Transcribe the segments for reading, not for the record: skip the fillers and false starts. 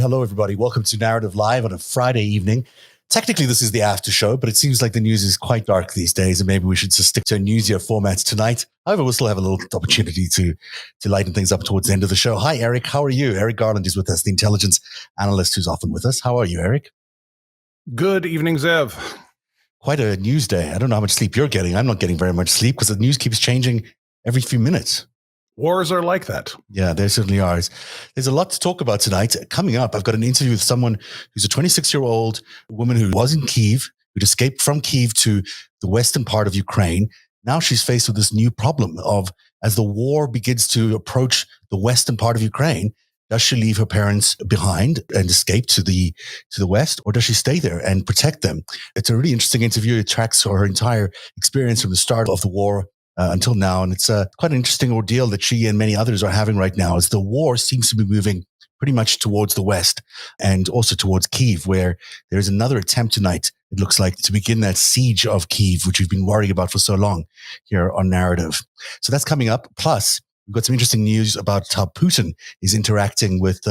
hello, everybody. Welcome to Narrative Live on a Friday evening. Technically, this is the after show, but it seems like the news is quite dark these days, and maybe we should just stick to a newsier format tonight. However, we'll still have a little opportunity to lighten things up towards the end of the show. Hi, Eric. How are you? Eric Garland is with us, the intelligence analyst who's often with us. How are you, Eric? Good evening, Zev. Quite a news day. I don't know how much sleep you're getting. I'm not getting very much sleep because the news keeps changing every few minutes. Wars are like that. Yeah, they certainly are. There's a lot to talk about tonight. Coming up, I've got an interview with someone who's a 26-year-old woman who was in Kyiv, who'd escaped from Kyiv to the western part of Ukraine. Now she's faced with this new problem of, as the war begins to approach the western part of Ukraine, does she leave her parents behind and escape to the west, or does she stay there and protect them? It's a really interesting interview. It tracks her entire experience from the start of the war until now. And it's quite an interesting ordeal that she and many others are having right now, as the war seems to be moving pretty much towards the west and also towards Kyiv, where there's another attempt tonight, it looks like, to begin that siege of Kyiv, which we've been worrying about for so long here on Narrative. So that's coming up. Plus, we've got some interesting news about how Putin is interacting with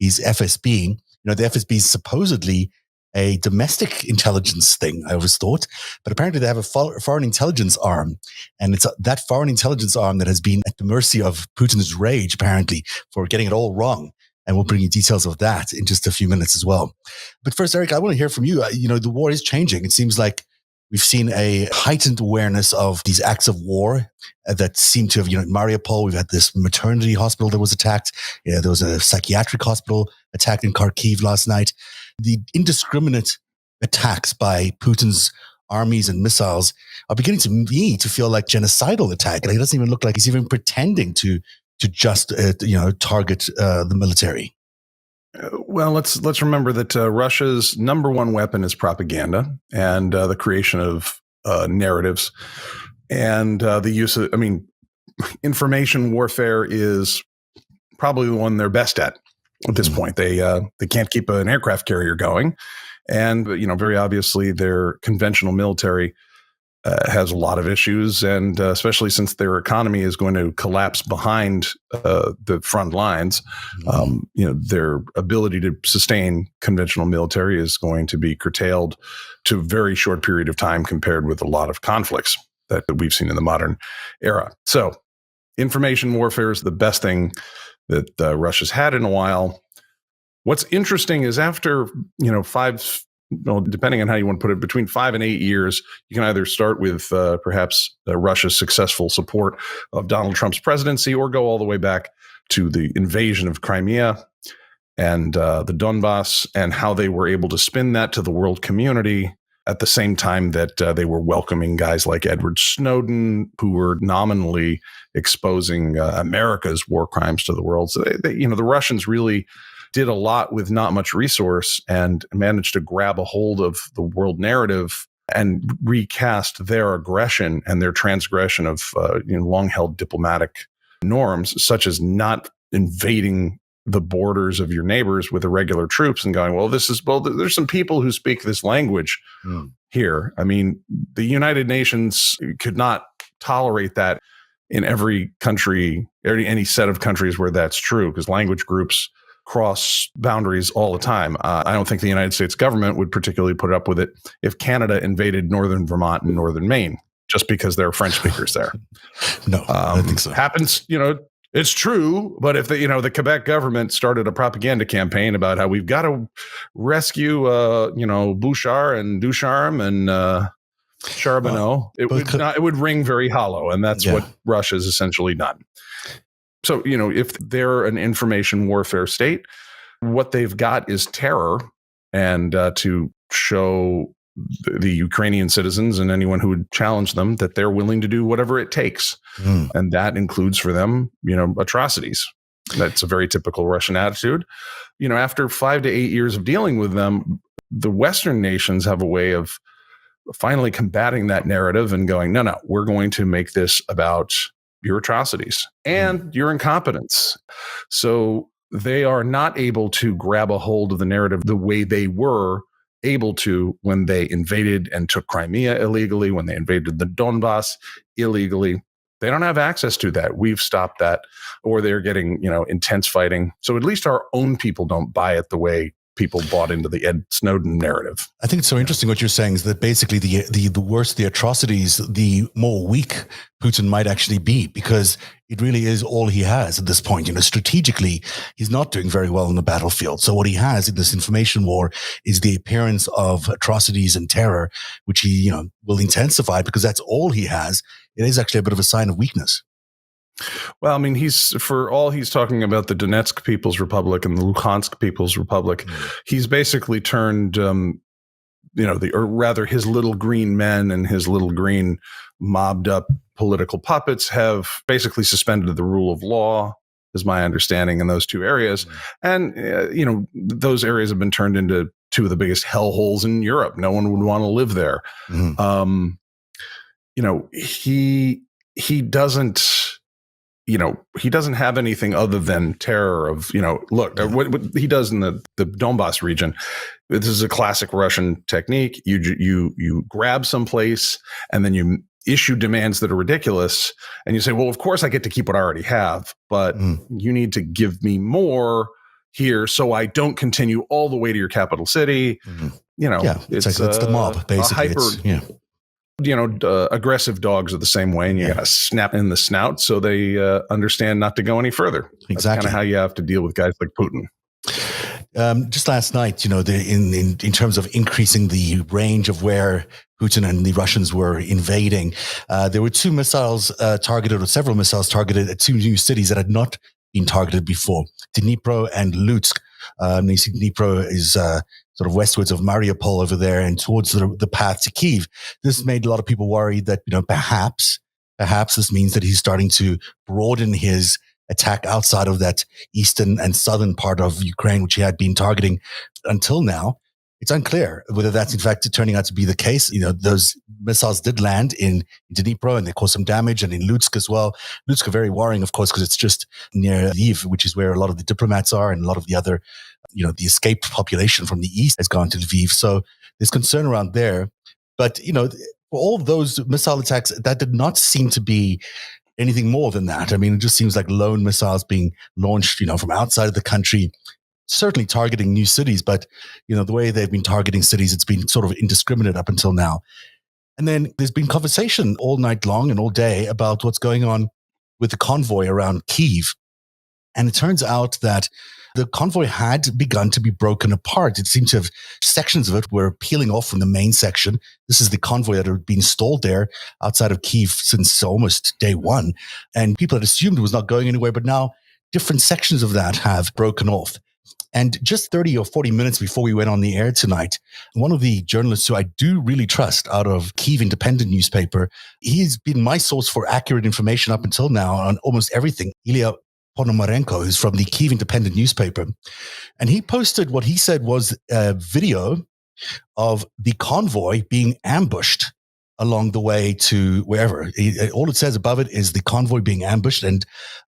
his FSB. You know, the FSB is supposedly a domestic intelligence thing, I always thought. But apparently they have a foreign intelligence arm. And it's that foreign intelligence arm that has been at the mercy of Putin's rage, apparently, for getting it all wrong. And we'll bring you details of that in just a few minutes as well. But first, Eric, I want to hear from you. You know, the war is changing. It seems like we've seen a heightened awareness of these acts of war that seem to have, you know, in Mariupol, we've had this maternity hospital that was attacked. There was a psychiatric hospital attacked in Kharkiv last night. The indiscriminate attacks by Putin's armies and missiles are beginning to feel like genocidal attack. Like, it doesn't even look like he's even pretending to just, target the military. Well, let's remember that Russia's number one weapon is propaganda and the creation of narratives, and the use of, information warfare is probably the one they're best at this point. They can't keep an aircraft carrier going, and very obviously their conventional military has a lot of issues, and especially since their economy is going to collapse behind the front lines, their ability to sustain conventional military is going to be curtailed to a very short period of time compared with a lot of conflicts that we've seen in the modern era. So information warfare is the best thing that Russia's had in a while. What's interesting is after, depending on how you want to put it, between 5 and 8 years, you can either start with perhaps Russia's successful support of Donald Trump's presidency, or go all the way back to the invasion of Crimea and the Donbass, and how they were able to spin that to the world community at the same time that they were welcoming guys like Edward Snowden, who were nominally exposing America's war crimes to the world. So the Russians really did a lot with not much resource and managed to grab a hold of the world narrative and recast their aggression and their transgression of long-held diplomatic norms, such as not invading the borders of your neighbors with irregular troops and going, well, there's some people who speak this language here. I mean, the United Nations could not tolerate that in every country, or any set of countries where that's true, because language groups cross boundaries all the time. I don't think the United States government would particularly put up with it if Canada invaded northern Vermont and northern Maine, just because there are French speakers there. No, I don't think so. Happens, it's true. But if the Quebec government started a propaganda campaign about how we've got to rescue, Bouchard and Ducharme and Charbonneau, it would ring very hollow, and that's what Russia's essentially done. So, if they're an information warfare state, what they've got is terror, and to show the Ukrainian citizens and anyone who would challenge them that they're willing to do whatever it takes. And that includes for them, atrocities. That's a very typical Russian attitude. After 5 to 8 years of dealing with them, the Western nations have a way of finally combating that narrative and going, no, we're going to make this about your atrocities and your incompetence. So they are not able to grab a hold of the narrative the way they were able to when they invaded and took Crimea illegally, when they invaded the Donbass illegally. They don't have access to that. We've stopped that, or they're getting, intense fighting. So at least our own people don't buy it the way people bought into the Ed Snowden narrative. I think it's so interesting what you're saying is that basically the worse the atrocities, the more weak Putin might actually be, because it really is all he has at this point. Strategically, he's not doing very well on the battlefield. So what he has in this information war is the appearance of atrocities and terror, which he, will intensify because that's all he has. It is actually a bit of a sign of weakness. Well, I mean, he's talking about the Donetsk People's Republic and the Luhansk People's Republic. He's basically turned, or rather his little green men and his little green mobbed up political puppets have basically suspended the rule of law, is my understanding, in those two areas. And, those areas have been turned into two of the biggest hellholes in Europe. No one would want to live there. He doesn't... he doesn't have anything other than terror of, what he does in the Donbass region. This is a classic Russian technique. You grab someplace and then you issue demands that are ridiculous. And you say, well, of course I get to keep what I already have, but you need to give me more here so I don't continue all the way to your capital city. It's the mob, basically. Aggressive dogs are the same way, and you got to snap in the snout so they understand not to go any further. Exactly. That's kind of how you have to deal with guys like Putin. Just last night, in terms of increasing the range of where Putin and the Russians were invading, there were several missiles targeted at two new cities that had not been targeted before: Dnipro and Lutsk. You see Dnipro is sort of westwards of Mariupol over there and towards the path to Kyiv. This made a lot of people worried that, perhaps this means that he's starting to broaden his attack outside of that eastern and southern part of Ukraine, which he had been targeting until now. It's unclear whether that's in fact turning out to be the case. Those missiles did land in Dnipro and they caused some damage, and in Lutsk as well. Lutsk are very worrying, of course, because it's just near Kyiv, which is where a lot of the diplomats are, and a lot of the other, the escaped population from the east has gone to Lviv. So there's concern around there. But, for all of those missile attacks, that did not seem to be anything more than that. I mean, it just seems like lone missiles being launched, from outside of the country, certainly targeting new cities, but the way they've been targeting cities, it's been sort of indiscriminate up until now. And then there's been conversation all night long and all day about what's going on with the convoy around Kyiv. And it turns out that the convoy had begun to be broken apart. It seemed to have sections of it were peeling off from the main section. This is the convoy that had been stalled there outside of Kyiv since almost day one. And people had assumed it was not going anywhere, but now different sections of that have broken off. And just 30 or 40 minutes before we went on the air tonight, one of the journalists who I do really trust out of Kyiv Independent newspaper, he's been my source for accurate information up until now on almost everything. Lilia Slobodian, who's from the Kyiv Independent newspaper. And he posted what he said was a video of the convoy being ambushed along the way to wherever. All it says above it is the convoy being ambushed. And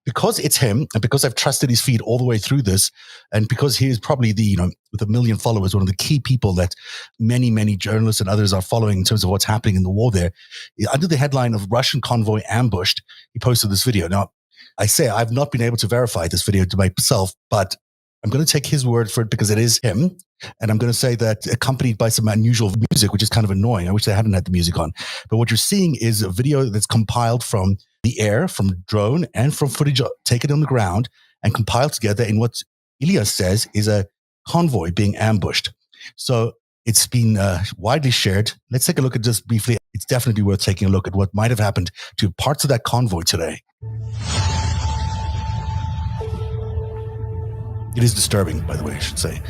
because it's him, and because I've trusted his feed all the way through this, and because he is probably with 1 million followers, one of the key people that many, many journalists and others are following in terms of what's happening in the war there, under the headline of Russian convoy ambushed, he posted this video. Now, I say I've not been able to verify this video to myself, but I'm going to take his word for it because it is him. And I'm going to say that accompanied by some unusual music, which is kind of annoying. I wish they hadn't had the music on. But what you're seeing is a video that's compiled from the air, from drone, and from footage taken on the ground and compiled together in what Ilya says is a convoy being ambushed. So it's been widely shared. Let's take a look at this briefly. It's definitely worth taking a look at what might have happened to parts of that convoy today. It is disturbing, by the way, I should say.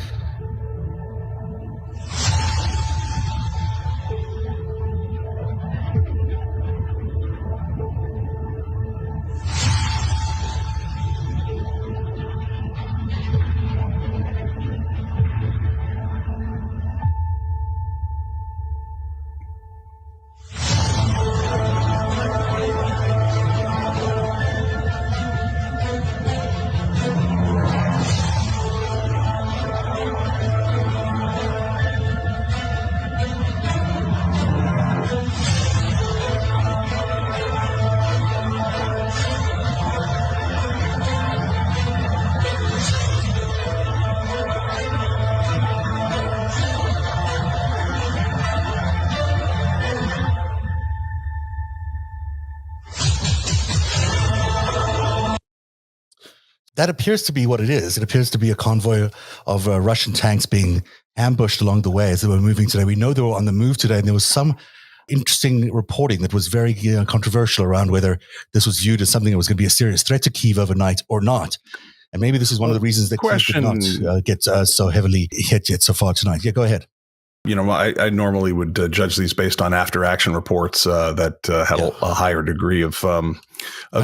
That appears to be what it is. It appears to be a convoy of Russian tanks being ambushed along the way as they were moving today. We know they were on the move today, and there was some interesting reporting that was very controversial around whether this was viewed as something that was going to be a serious threat to Kyiv overnight or not. And maybe this is one of the reasons that Kyiv did not get so heavily hit yet so far tonight. Yeah, go ahead. I normally would judge these based on after-action reports that had a higher degree of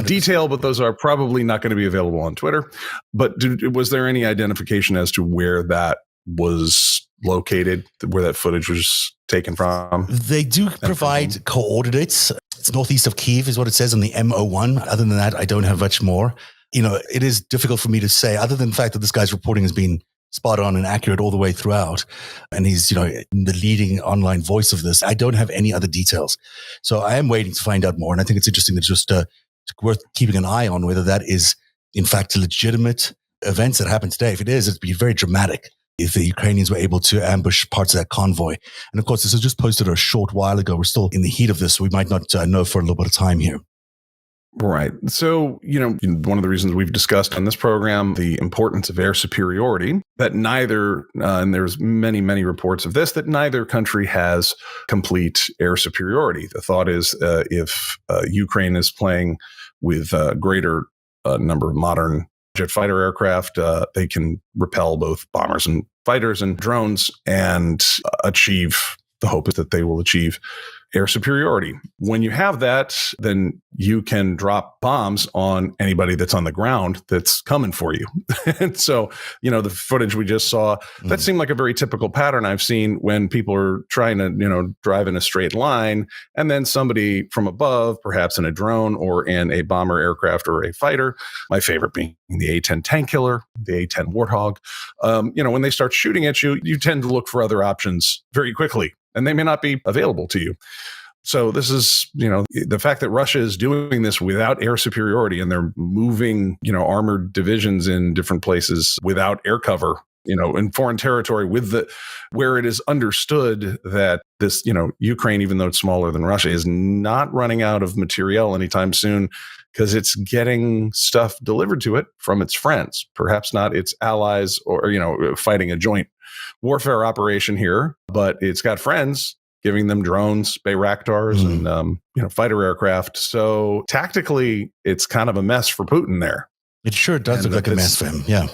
detail, but those are probably not going to be available on Twitter. But was there any identification as to where that was located, where that footage was taken from? They do provide coordinates. It's northeast of Kyiv is what it says on the MO1. Other than that, I don't have much more. It is difficult for me to say, other than the fact that this guy's reporting has been spot on and accurate all the way throughout. And he's, the leading online voice of this. I don't have any other details. So I am waiting to find out more. And I think it's interesting that it's just worth keeping an eye on whether that is, in fact, legitimate events that happened today. If it is, it'd be very dramatic if the Ukrainians were able to ambush parts of that convoy. And of course, this was just posted a short while ago. We're still in the heat of this, so we might not know for a little bit of time here. Right. So, one of the reasons we've discussed on this program, the importance of air superiority, that neither, and there's many, many reports of this, that neither country has complete air superiority. The thought is if Ukraine is playing with a greater number of modern jet fighter aircraft, they can repel both bombers and fighters and drones and achieve, the hope is that they will achieve air superiority. When you have that, then you can drop bombs on anybody that's on the ground that's coming for you. And so, the footage we just saw, that seemed like a very typical pattern I've seen when people are trying to, drive in a straight line, and then somebody from above, perhaps in a drone or in a bomber aircraft or a fighter, my favorite being the A-10 tank killer, the A-10 Warthog, when they start shooting at you, you tend to look for other options very quickly, and they may not be available to you. So this is, the fact that Russia is doing this without air superiority, and they're moving, armored divisions in different places without air cover, in foreign territory where it is understood that this, Ukraine, even though it's smaller than Russia, is not running out of materiel anytime soon, because it's getting stuff delivered to it from its friends, perhaps not its allies or, fighting a joint warfare operation here, but it's got friends giving them drones, Bayraktars, and fighter aircraft. So tactically, it's kind of a mess for Putin there. It sure does look like a mess for him, yeah.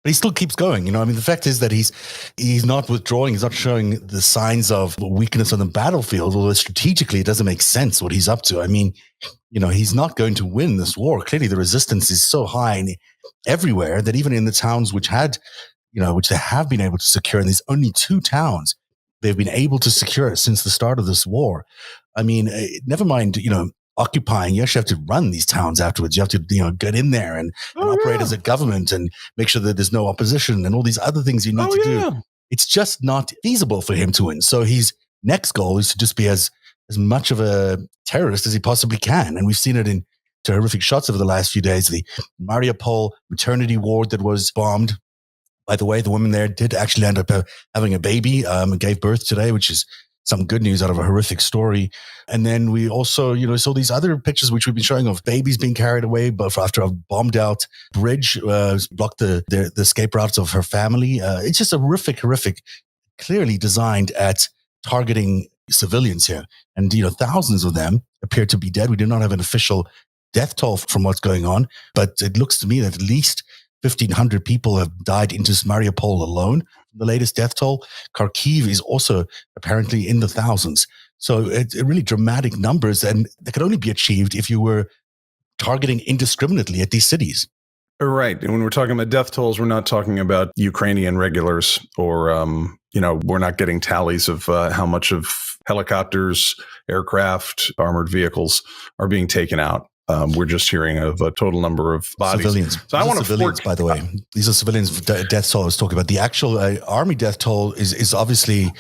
But he still keeps going. The fact is that he's not withdrawing. He's not showing the signs of weakness on the battlefield, although strategically it doesn't make sense what he's up to. He's not going to win this war. Clearly, the resistance is so high everywhere that even in the towns which they have been able to secure, and there's only 2 towns they've been able to secure since the start of this war. Never mind, occupying. You actually have to run these towns afterwards. You have to, get in there and operate as a government and make sure that there's no opposition and all these other things you need to do. It's just not feasible for him to win. So his next goal is to just be as much of a terrorist as he possibly can. And we've seen it in horrific shots over the last few days. The Mariupol maternity ward that was bombed. By the way, the woman there did actually end up having a baby and gave birth today, which is some good news out of a horrific story. And then we also, saw these other pictures which we've been showing of babies being carried away, but after a bombed out bridge blocked the escape routes of her family. It's just a horrific, clearly designed at targeting civilians here. And, thousands of them appear to be dead. We do not have an official death toll from what's going on, but it looks to me that at least 1,500 people have died in just Mariupol alone. The latest death toll. Kharkiv is also apparently in the thousands. So it's really dramatic numbers, and that could only be achieved if you were targeting indiscriminately at these cities. Right. And when we're talking about death tolls, we're not talking about Ukrainian regulars or, we're not getting tallies of how much of helicopters, aircraft, armored vehicles are being taken out. We're just hearing of a total number of bodies. Civilians. So I want to civilians, by the way. These are civilians death toll I was talking about. The actual army death toll is obviously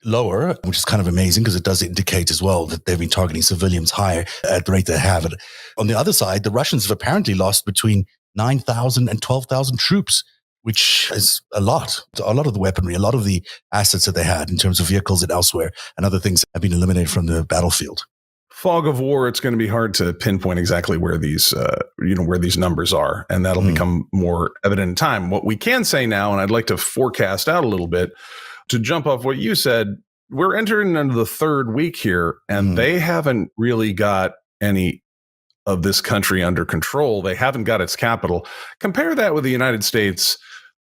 lower, which is kind of amazing because it does indicate as well that they've been targeting civilians higher at the rate they have it. On the other side, the Russians have apparently lost between 9,000 and 12,000 troops, which is a lot. A lot of the weaponry, a lot of the assets that they had in terms of vehicles and elsewhere and other things have been eliminated from the battlefield. fog of war, it's going to be hard to pinpoint exactly where these, where these numbers are, and that'll become more evident in time. What we can say now, and I'd like to forecast out a little bit to jump off what you said, we're entering into the third week here, and they haven't really got any of this country under control. They haven't got its capital. Compare that with the United States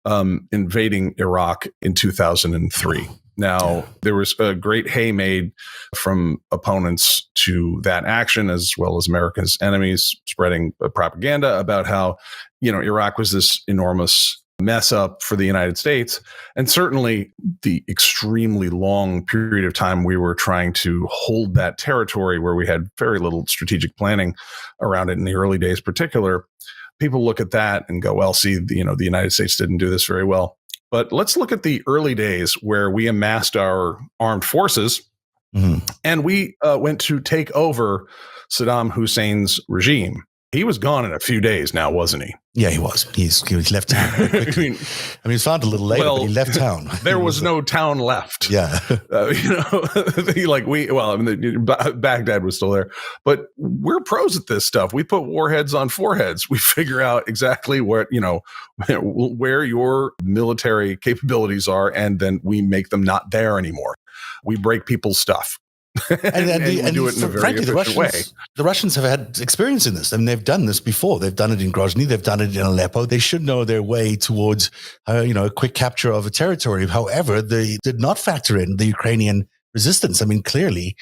invading Iraq in 2003. Now, there was a great hay made from opponents to that action, as well as America's enemies spreading propaganda about how, Iraq was this enormous mess up for the United States. And certainly the extremely long period of time we were trying to hold that territory where we had very little strategic planning around it in the early days, particular. People look at that and go, well, see, the United States didn't do this very well. But let's look at the early days where we amassed our armed forces and we went to take over Saddam Hussein's regime. He was gone in a few days now, wasn't he? Yeah, he was. He left town very quickly. I mean, he found a little later, but he left town. There was no town left. Yeah. Baghdad was still there. But we're pros at this stuff. We put warheads on foreheads. We figure out exactly what, where your military capabilities are, and then we make them not there anymore. We break people's stuff. and we do it in a very efficient way. The Russians have had experience in this. I mean, they've done this before. They've done it in Grozny. They've done it in Aleppo. They should know their way towards, a quick capture of a territory. However, they did not factor in the Ukrainian resistance. I mean, clearly,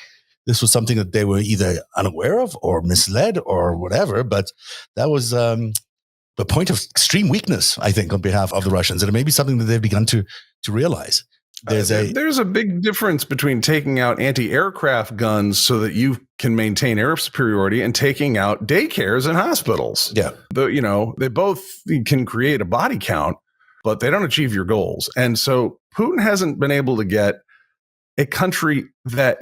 this was something that they were either unaware of or misled or whatever. But that was a point of extreme weakness, I think, on behalf of the Russians. And it may be something that they've begun to realize. There's a big difference between taking out anti-aircraft guns so that you can maintain air superiority and taking out daycares and hospitals. Yeah. They both can create a body count, but they don't achieve your goals. And so Putin hasn't been able to get a country that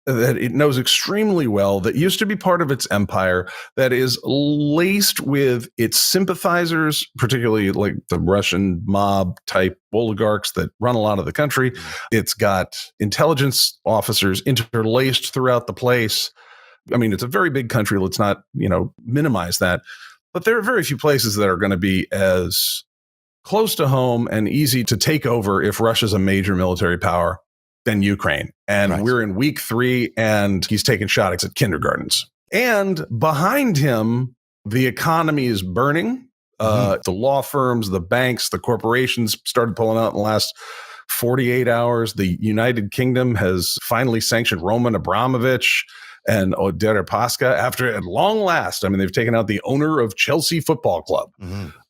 it knows extremely well, that used to be part of its empire, that is laced with its sympathizers, particularly like the Russian mob type oligarchs that run a lot of the country. It's got intelligence officers interlaced throughout the place. I mean, it's a very big country. Let's not, minimize that. But there are very few places that are going to be as close to home and easy to take over if Russia's a major military power than Ukraine. And we're in week 3 and he's taking shots at kindergartens. And behind him, the economy is burning. The law firms, the banks, the corporations started pulling out in the last 48 hours. The United Kingdom has finally sanctioned Roman Abramovich and Deripaska at long last. I mean, they've taken out the owner of Chelsea Football Club.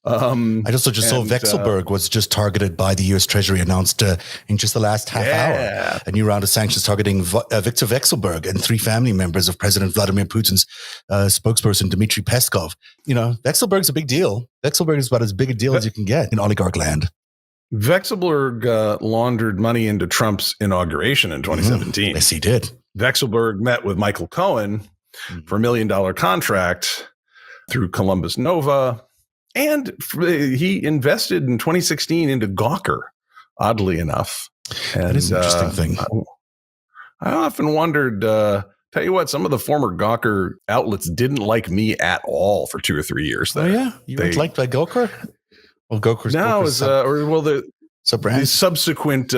I also just saw Vexelberg was just targeted by the U.S. Treasury, announced in just the last half hour. A new round of sanctions targeting Viktor Vexelberg and 3 family members of President Vladimir Putin's spokesperson, Dmitry Peskov. Vexelberg's a big deal. Vexelberg is about as big a deal as you can get in oligarch land. Vexelberg laundered money into Trump's inauguration in 2017. Yes, he did. Vexelberg met with Michael Cohen for $1 million contract through Columbus Nova. And he invested in 2016 into Gawker, oddly enough. And, that is an interesting thing. I often wondered, tell you what, some of the former Gawker outlets didn't like me at all for 2 or 3 years there. Oh, yeah? You weren't liked by Gawker? Well, Gawker's the subsequent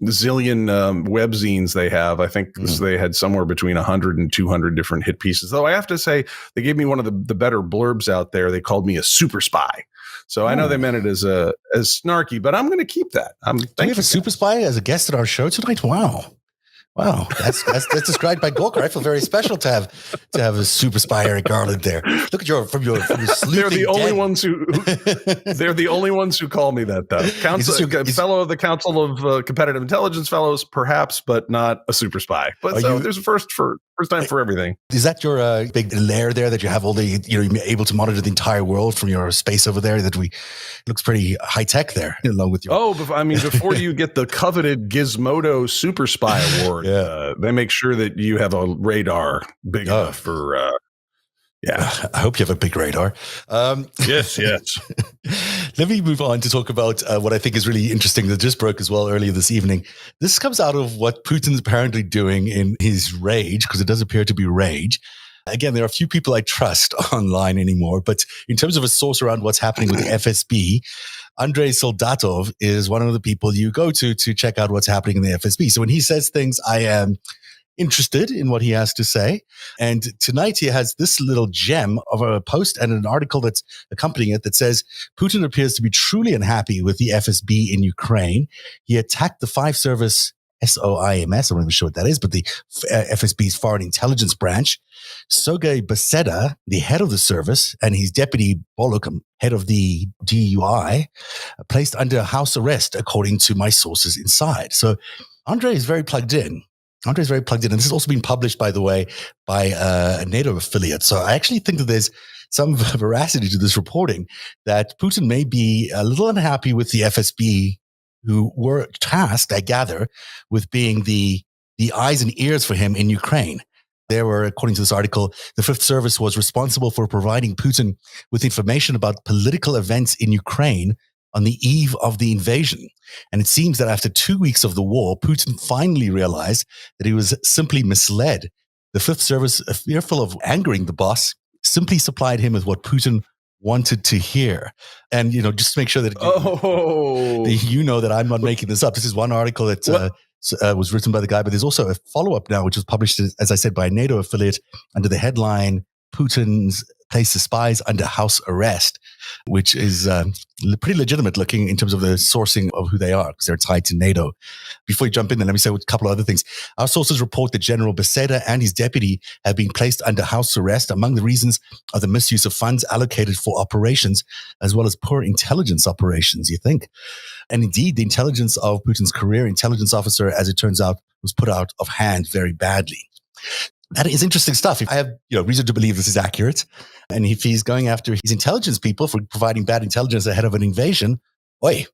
zillion webzines they have. I think they had somewhere between 100 and 200 different hit pieces. Though I have to say, they gave me one of the better blurbs out there. They called me a super spy. So I know they meant it as snarky, but I'm going to keep that. Do we have a super spy as a guest at our show tonight? Wow, that's described by Gawker. I feel very special to have a super spy Eric Garland there. Look at your sleuthing. They're the only ones who they're the only ones who call me that, though. Fellow of the Council of Competitive Intelligence Fellows, perhaps, but not a super spy. But there's a first time for everything. Is that your big lair there that you have all the you're able to monitor the entire world from your space over there? Looks pretty high tech there. Along with your before you get the coveted Gizmodo Super Spy Award. They make sure that you have a radar big enough for Yeah. I hope you have a big radar. Yes. Let me move on to talk about what I think is really interesting that just broke as well earlier this evening. This comes out of what Putin's apparently doing in his rage, because it does appear to be rage. Again, there are a few people I trust online anymore, but in terms of a source around what's happening with the FSB, Andrei Soldatov is one of the people you go to check out what's happening in the FSB. So when he says things, I am interested in what he has to say. And tonight he has this little gem of a post and an article that's accompanying it that says Putin appears to be truly unhappy with the FSB in Ukraine. He attacked the five-service SOIMS, I'm not even sure what that is, but the FSB's foreign intelligence branch. Sergei Beseda, the head of the service, and his deputy Boluk, head of the DUI, placed under house arrest, according to my sources inside. So Andrei is very plugged in. And this has also been published, by the way, by a NATO affiliate. So I actually think that there's some veracity to this reporting that Putin may be a little unhappy with the FSB, who were tasked, I gather, with being the eyes and ears for him in Ukraine. There were, according to this article, the Fifth Service was responsible for providing Putin with information about political events in Ukraine on the eve of the invasion. And it seems that after 2 weeks of the war, Putin finally realized that he was simply misled. The Fifth Service, fearful of angering the boss, simply supplied him with what Putin wanted to hear. And, just to make sure that you know that I'm not making this up. This is one article that was written by the guy, but there's also a follow-up now, which was published, as I said, by a NATO affiliate under the headline, Putin's places spies under house arrest, which is pretty legitimate looking in terms of the sourcing of who they are, because they're tied to NATO. Before you jump in, then let me say a couple of other things. Our sources report that General Beseda and his deputy have been placed under house arrest. Among the reasons are the misuse of funds allocated for operations, as well as poor intelligence operations, you think. And indeed, the intelligence of Putin's career intelligence officer, as it turns out, was put out of hand very badly. That is interesting stuff. I have reason to believe this is accurate. And if he's going after his intelligence people for providing bad intelligence ahead of an invasion, oi.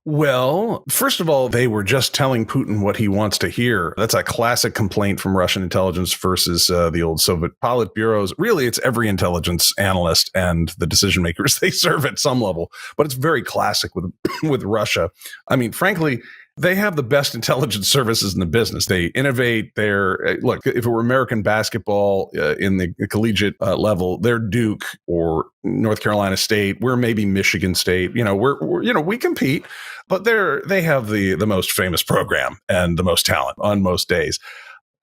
Well, first of all, they were just telling Putin what he wants to hear. That's a classic complaint from Russian intelligence versus the old Soviet politburos. Really, it's every intelligence analyst and the decision makers they serve at some level. But it's very classic with Russia. I mean, frankly, they have the best intelligence services in the business. They innovate. Look, if it were American basketball in the collegiate level, they're Duke or North Carolina State. We're maybe Michigan State. We compete, but they have the most famous program and the most talent on most days.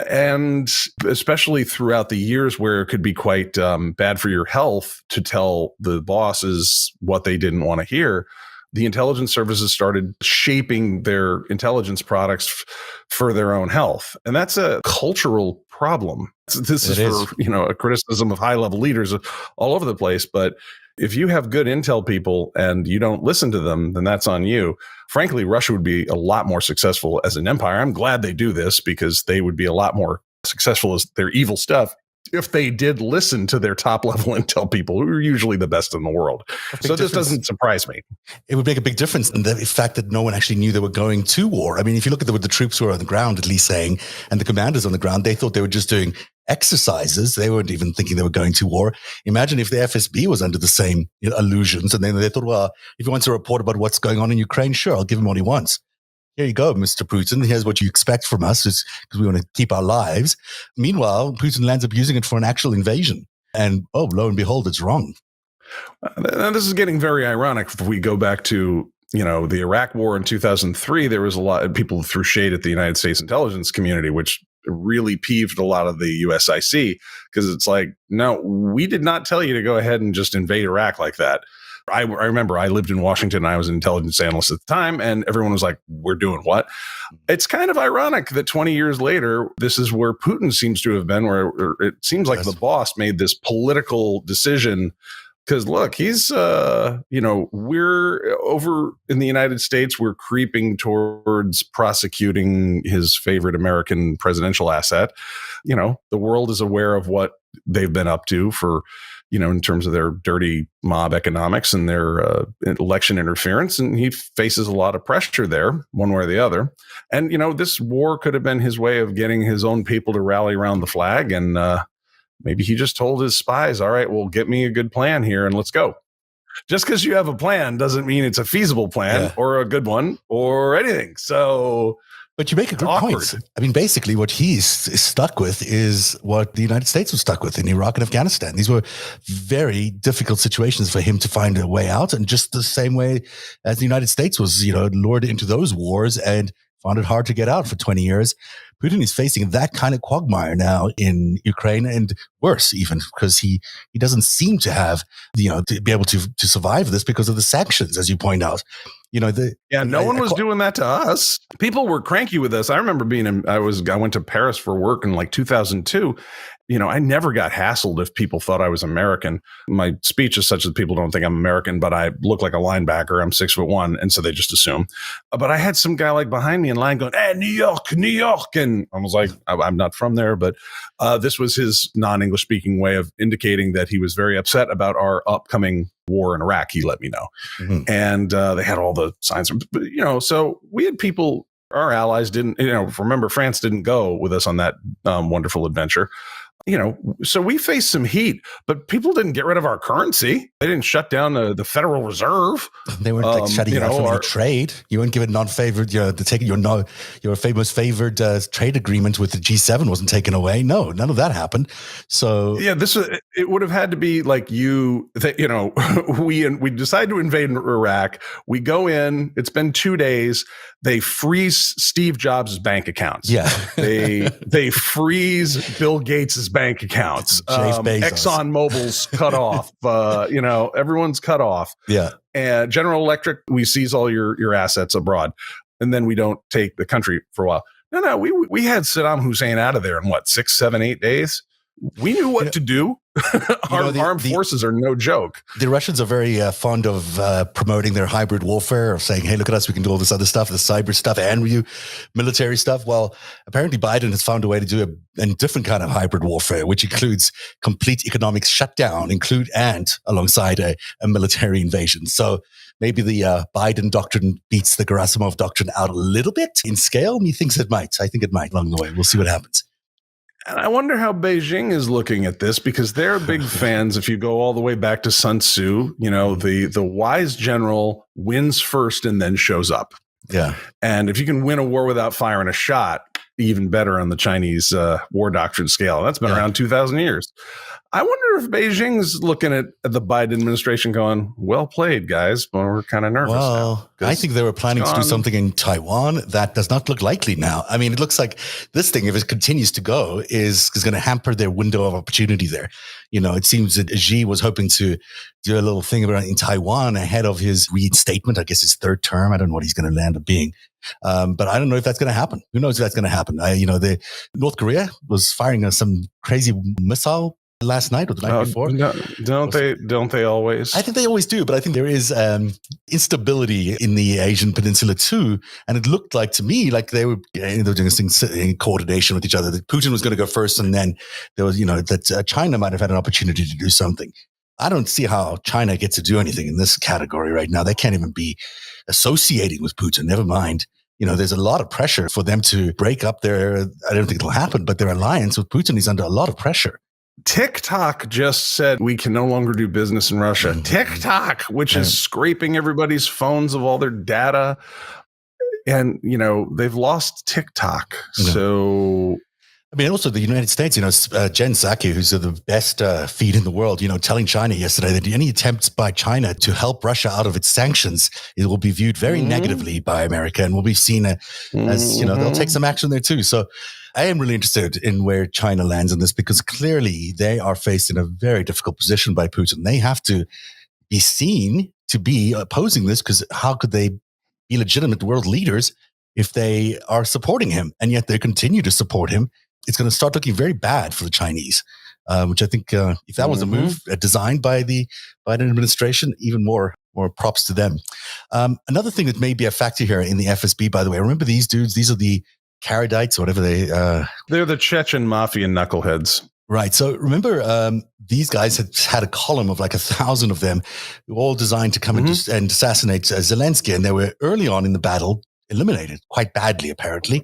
And especially throughout the years where it could be quite bad for your health to tell the bosses what they didn't want to hear, the intelligence services started shaping their intelligence products for their own health. And that's a cultural problem. This is for, a criticism of high-level leaders all over the place. But if you have good intel people and you don't listen to them, then that's on you. Frankly, Russia would be a lot more successful as an empire. I'm glad they do this, because they would be a lot more successful as their evil stuff if they did listen to their top level intel people, who are usually the best in the world. So this doesn't surprise me. It would make a big difference in the fact that no one actually knew they were going to war. I mean, if you look at what the troops were on the ground, at least saying, and the commanders on the ground, they thought they were just doing exercises. They weren't even thinking they were going to war. Imagine if the FSB was under the same illusions, and then they thought, well, if he wants to report about what's going on in Ukraine, sure, I'll give him what he wants. Here you go, Mr. Putin. Here's what you expect from us, because we want to keep our lives. Meanwhile, Putin lands up using it for an actual invasion. And, lo and behold, it's wrong. This is getting very ironic. If we go back to, the Iraq War in 2003, there was a lot of people who threw shade at the United States intelligence community, which really peeved a lot of the USIC, because it's like, no, we did not tell you to go ahead and just invade Iraq like that. I remember I lived in Washington and I was an intelligence analyst at the time, and everyone was like, we're doing what? It's kind of ironic that 20 years later, this is where Putin seems to have been, where it seems like the boss made this political decision. Because look, he's, we're over in the United States, we're creeping towards prosecuting his favorite American presidential asset. The world is aware of what they've been up to for, in terms of their dirty mob economics and their election interference. And he faces a lot of pressure there, one way or the other. And, this war could have been his way of getting his own people to rally around the flag and maybe he just told his spies, all right, well, get me a good plan here and let's go. Just because you have a plan doesn't mean it's a feasible plan or a good one or anything. So, but you make a good point. I mean, basically what he's stuck with is what the United States was stuck with in Iraq and Afghanistan. These were very difficult situations for him to find a way out. And just the same way as the United States was, lured into those wars and found it hard to get out for 20 years. Putin is facing that kind of quagmire now in Ukraine, and worse even, because he doesn't seem to have, to be able to survive this because of the sanctions, as you point out. No one was doing that to us. People were cranky with us. I remember I went to Paris for work in like 2002. I never got hassled if people thought I was American. My speech is such that people don't think I'm American, but I look like a linebacker. I'm 6'1", and so they just assume. But I had some guy like behind me in line going, "Hey, New York, New York," and I was like, "I'm not from there," but this was his non-English speaking way of indicating that he was very upset about our upcoming war in Iraq. He let me know, and they had all the signs. But, so we had people. Our allies didn't. Remember, France didn't go with us on that wonderful adventure. So we faced some heat, but people didn't get rid of our currency. They didn't shut down the Federal Reserve. They weren't shutting you out from any trade. You weren't given non-favored, your famous favored trade agreement with the G7 wasn't taken away. No, none of that happened. So it would have had to be like we decide to invade Iraq. We go in. It's been 2 days. They freeze Steve Jobs' bank accounts. Yeah. They freeze Bill Gates' bank accounts. Exxon Mobil's cut off. Everyone's cut off. Yeah. And General Electric, we seize all your assets abroad. And then we don't take the country for a while. No, we had Saddam Hussein out of there in 6, 7, 8 days. We knew what to do. Our armed forces are no joke. The Russians are very fond of promoting their hybrid warfare, of saying, hey, look at us, we can do all this other stuff, the cyber stuff and military stuff. Well, apparently Biden has found a way to do a different kind of hybrid warfare, which includes complete economic shutdown, alongside a military invasion. So maybe the Biden doctrine beats the Gerasimov doctrine out a little bit in scale. He thinks it might. I think it might along the way. We'll see what happens. And I wonder how Beijing is looking at this, because they're big fans. If you go all the way back to Sun Tzu, the wise general wins first and then shows up. Yeah. And if you can win a war without firing a shot, even better on the Chinese war doctrine scale. That's been around 2,000 years. I wonder if Beijing's looking at the Biden administration going, well played, guys, but we're kind of nervous now. I think they were planning to do something in Taiwan. That does not look likely now. I mean, it looks like this thing, if it continues to go, is going to hamper their window of opportunity there. It seems that Xi was hoping to do a little thing in Taiwan ahead of his reinstatement, I guess his third term. I don't know what he's going to land up being. But I don't know if that's going to happen. Who knows if that's going to happen? The North Korea was firing some crazy missile last night or the night before. Don't they always? I think they always do, but I think there is instability in the Asian peninsula too. And it looked like to me like they were doing this thing in coordination with each other. That Putin was going to go first, and then there was that China might have had an opportunity to do something. I don't see how China gets to do anything in this category right now. They can't even be associating with Putin. Never mind. There's a lot of pressure for them to break up I don't think it'll happen, but their alliance with Putin is under a lot of pressure. TikTok just said we can no longer do business in Russia. TikTok, which is scraping everybo's phones of all their data. And, they've lost TikTok. So... I mean, also the United States, Jen Psaki, who's the best feed in the world, telling China yesterday that any attempts by China to help Russia out of its sanctions, it will be viewed very negatively by America and will be seen as, they'll take some action there too. So I am really interested in where China lands in this, because clearly they are faced in a very difficult position by Putin. They have to be seen to be opposing this, because how could they be legitimate world leaders if they are supporting him? And yet they continue to support him. It's going to start looking very bad for the Chinese, which I think if that was a move designed by the Biden administration, even more props to them. Another thing that may be a factor here in the FSB, by the way, remember these dudes? These are the Karadites, or whatever they're the Chechen mafia knuckleheads. Right. So remember, these guys had a column of like 1,000 of them, all designed to come and assassinate Zelensky. And they were early on in the battle eliminated quite badly, apparently.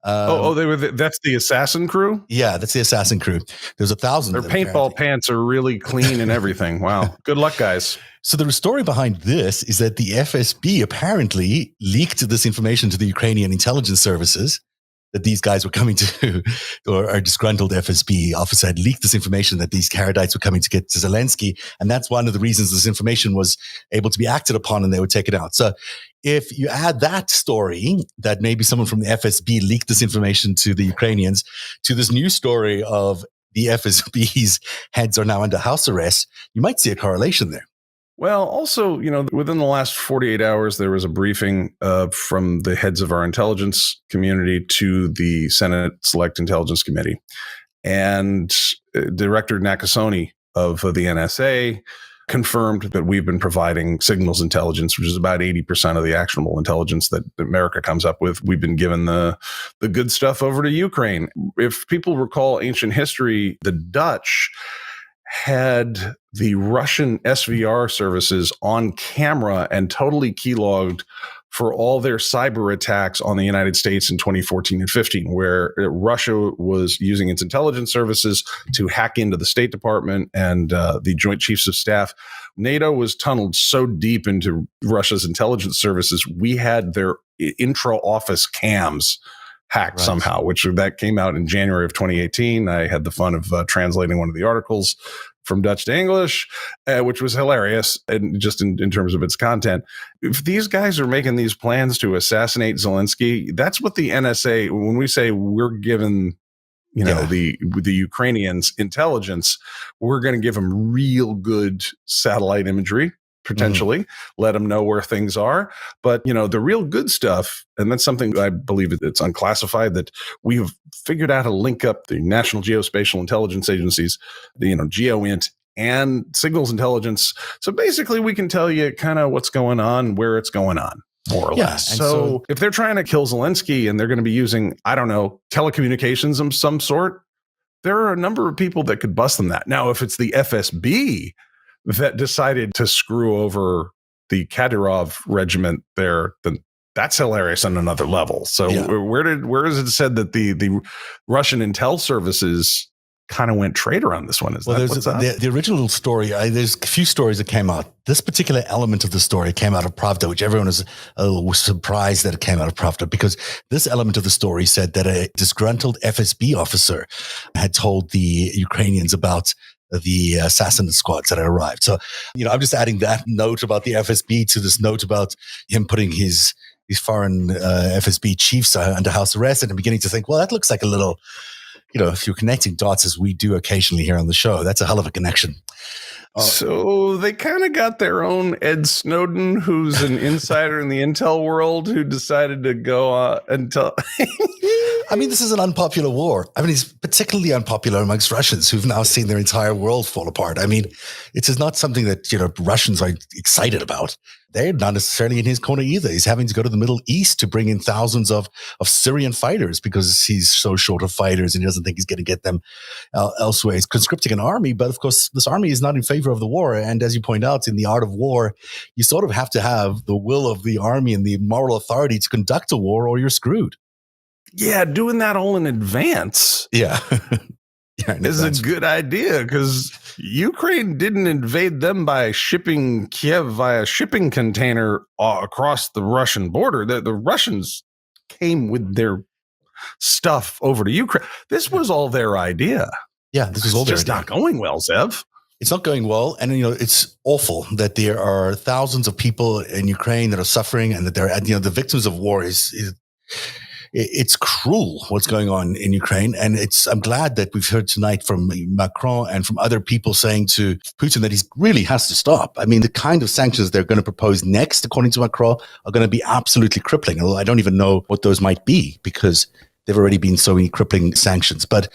They were. That's the assassin crew. Yeah, that's the assassin crew. There's 1,000. Their paintball pants are really clean and everything. Wow. Good luck, guys. So the story behind this is that the FSB apparently leaked this information to the Ukrainian intelligence services, that these guys were coming to, or a disgruntled FSB officer had leaked this information that these Karadites were coming to get to Zelensky. And that's one of the reasons this information was able to be acted upon and they were taken out. So if you add that story, that maybe someone from the FSB leaked this information to the Ukrainians, to this new story of the FSB's heads are now under house arrest, you might see a correlation there. Well, also, within the last 48 hours, there was a briefing from the heads of our intelligence community to the Senate Select Intelligence Committee. And Director Nakasone of the NSA confirmed that we've been providing signals intelligence, which is about 80% of the actionable intelligence that America comes up with. We've been given the good stuff over to Ukraine. If people recall ancient history, the Dutch had the Russian SVR services on camera and totally keylogged for all their cyber attacks on the United States in 2014 and 15, where Russia was using its intelligence services to hack into the State Department and the Joint Chiefs of Staff. NATO was tunneled so deep into Russia's intelligence services, we had their intra-office cams hacked somehow, that came out in January of 2018. I had the fun of translating one of the articles from Dutch to English, which was hilarious, and just in terms of its content. If these guys are making these plans to assassinate Zelensky, that's what the NSA, when we say we're given, the Ukrainians intelligence, we're going to give them real good satellite imagery, potentially, let them know where things are. But, the real good stuff, and that's something I believe it's unclassified, that we've figured out how to link up the National Geospatial Intelligence Agencies, GeoInt, and signals intelligence. So basically, we can tell you kind of what's going on, where it's going on, more or less. So if they're trying to kill Zelensky and they're going to be using, I don't know, telecommunications of some sort, there are a number of people that could bust them that. Now, if it's the FSB that decided to screw over the Kadyrov regiment there, then that's hilarious on another level. So where is it said that the Russian intel services kind of went traitor on this one? The original story, there's a few stories that came out. This particular element of the story came out of Pravda, which everyone was a little surprised that it came out of Pravda, because this element of the story said that a disgruntled FSB officer had told the Ukrainians about the assassin squads that had arrived. So, I'm just adding that note about the FSB to this note about him putting these foreign FSB chiefs under house arrest, and I'm beginning to think, well, that looks like a little, if you're connecting dots as we do occasionally here on the show, that's a hell of a connection. So they kind of got their own Ed Snowden, who's an insider in the intel world, who decided to go and tell. I mean, this is an unpopular war. I mean, it's particularly unpopular amongst Russians who've now seen their entire world fall apart. I mean, it is not something that, Russians are excited about. They're not necessarily in his corner either. He's having to go to the Middle East to bring in thousands of Syrian fighters because he's so short of fighters and he doesn't think he's going to get them elsewhere. He's conscripting an army, but of course, this army is not in favor of the war. And as you point out, in the art of war, you sort of have to have the will of the army and the moral authority to conduct a war or you're screwed. Yeah, doing that all in advance. Yeah. Is a good idea, because Ukraine didn't invade them by shipping Kyiv via shipping container across the Russian border. The Russians came with their stuff over to Ukraine. This was all their idea. Yeah, this was all their idea. It's just not going well, Zev. It's not going well. And, it's awful that there are thousands of people in Ukraine that are suffering and that they're, the victims of war it's cruel what's going on in Ukraine. And I'm glad that we've heard tonight from Macron and from other people saying to Putin that he really has to stop. I mean, the kind of sanctions they're going to propose next, according to Macron, are going to be absolutely crippling. Although I don't even know what those might be because there've already been so many crippling sanctions. But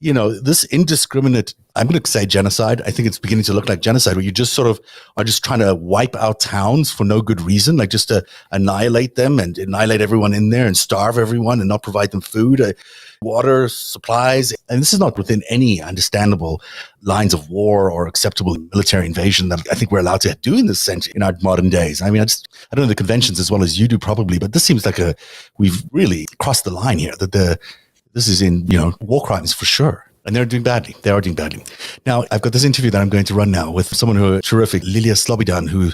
this indiscriminate, I'm going to say genocide. I think it's beginning to look like genocide, where you just sort of are just trying to wipe out towns for no good reason, like just to annihilate them and annihilate everyone in there and starve everyone and not provide them food, water, supplies. And this is not within any understandable lines of war or acceptable military invasion that I think we're allowed to do in this century, in our modern days. I mean, I don't know the conventions as well as you do probably, but this seems like we've really crossed the line here, that this is in, war crimes for sure. And they're doing badly. They are doing badly. Now, I've got this interview that I'm going to run now with someone who is terrific, Lilia Slobodian, who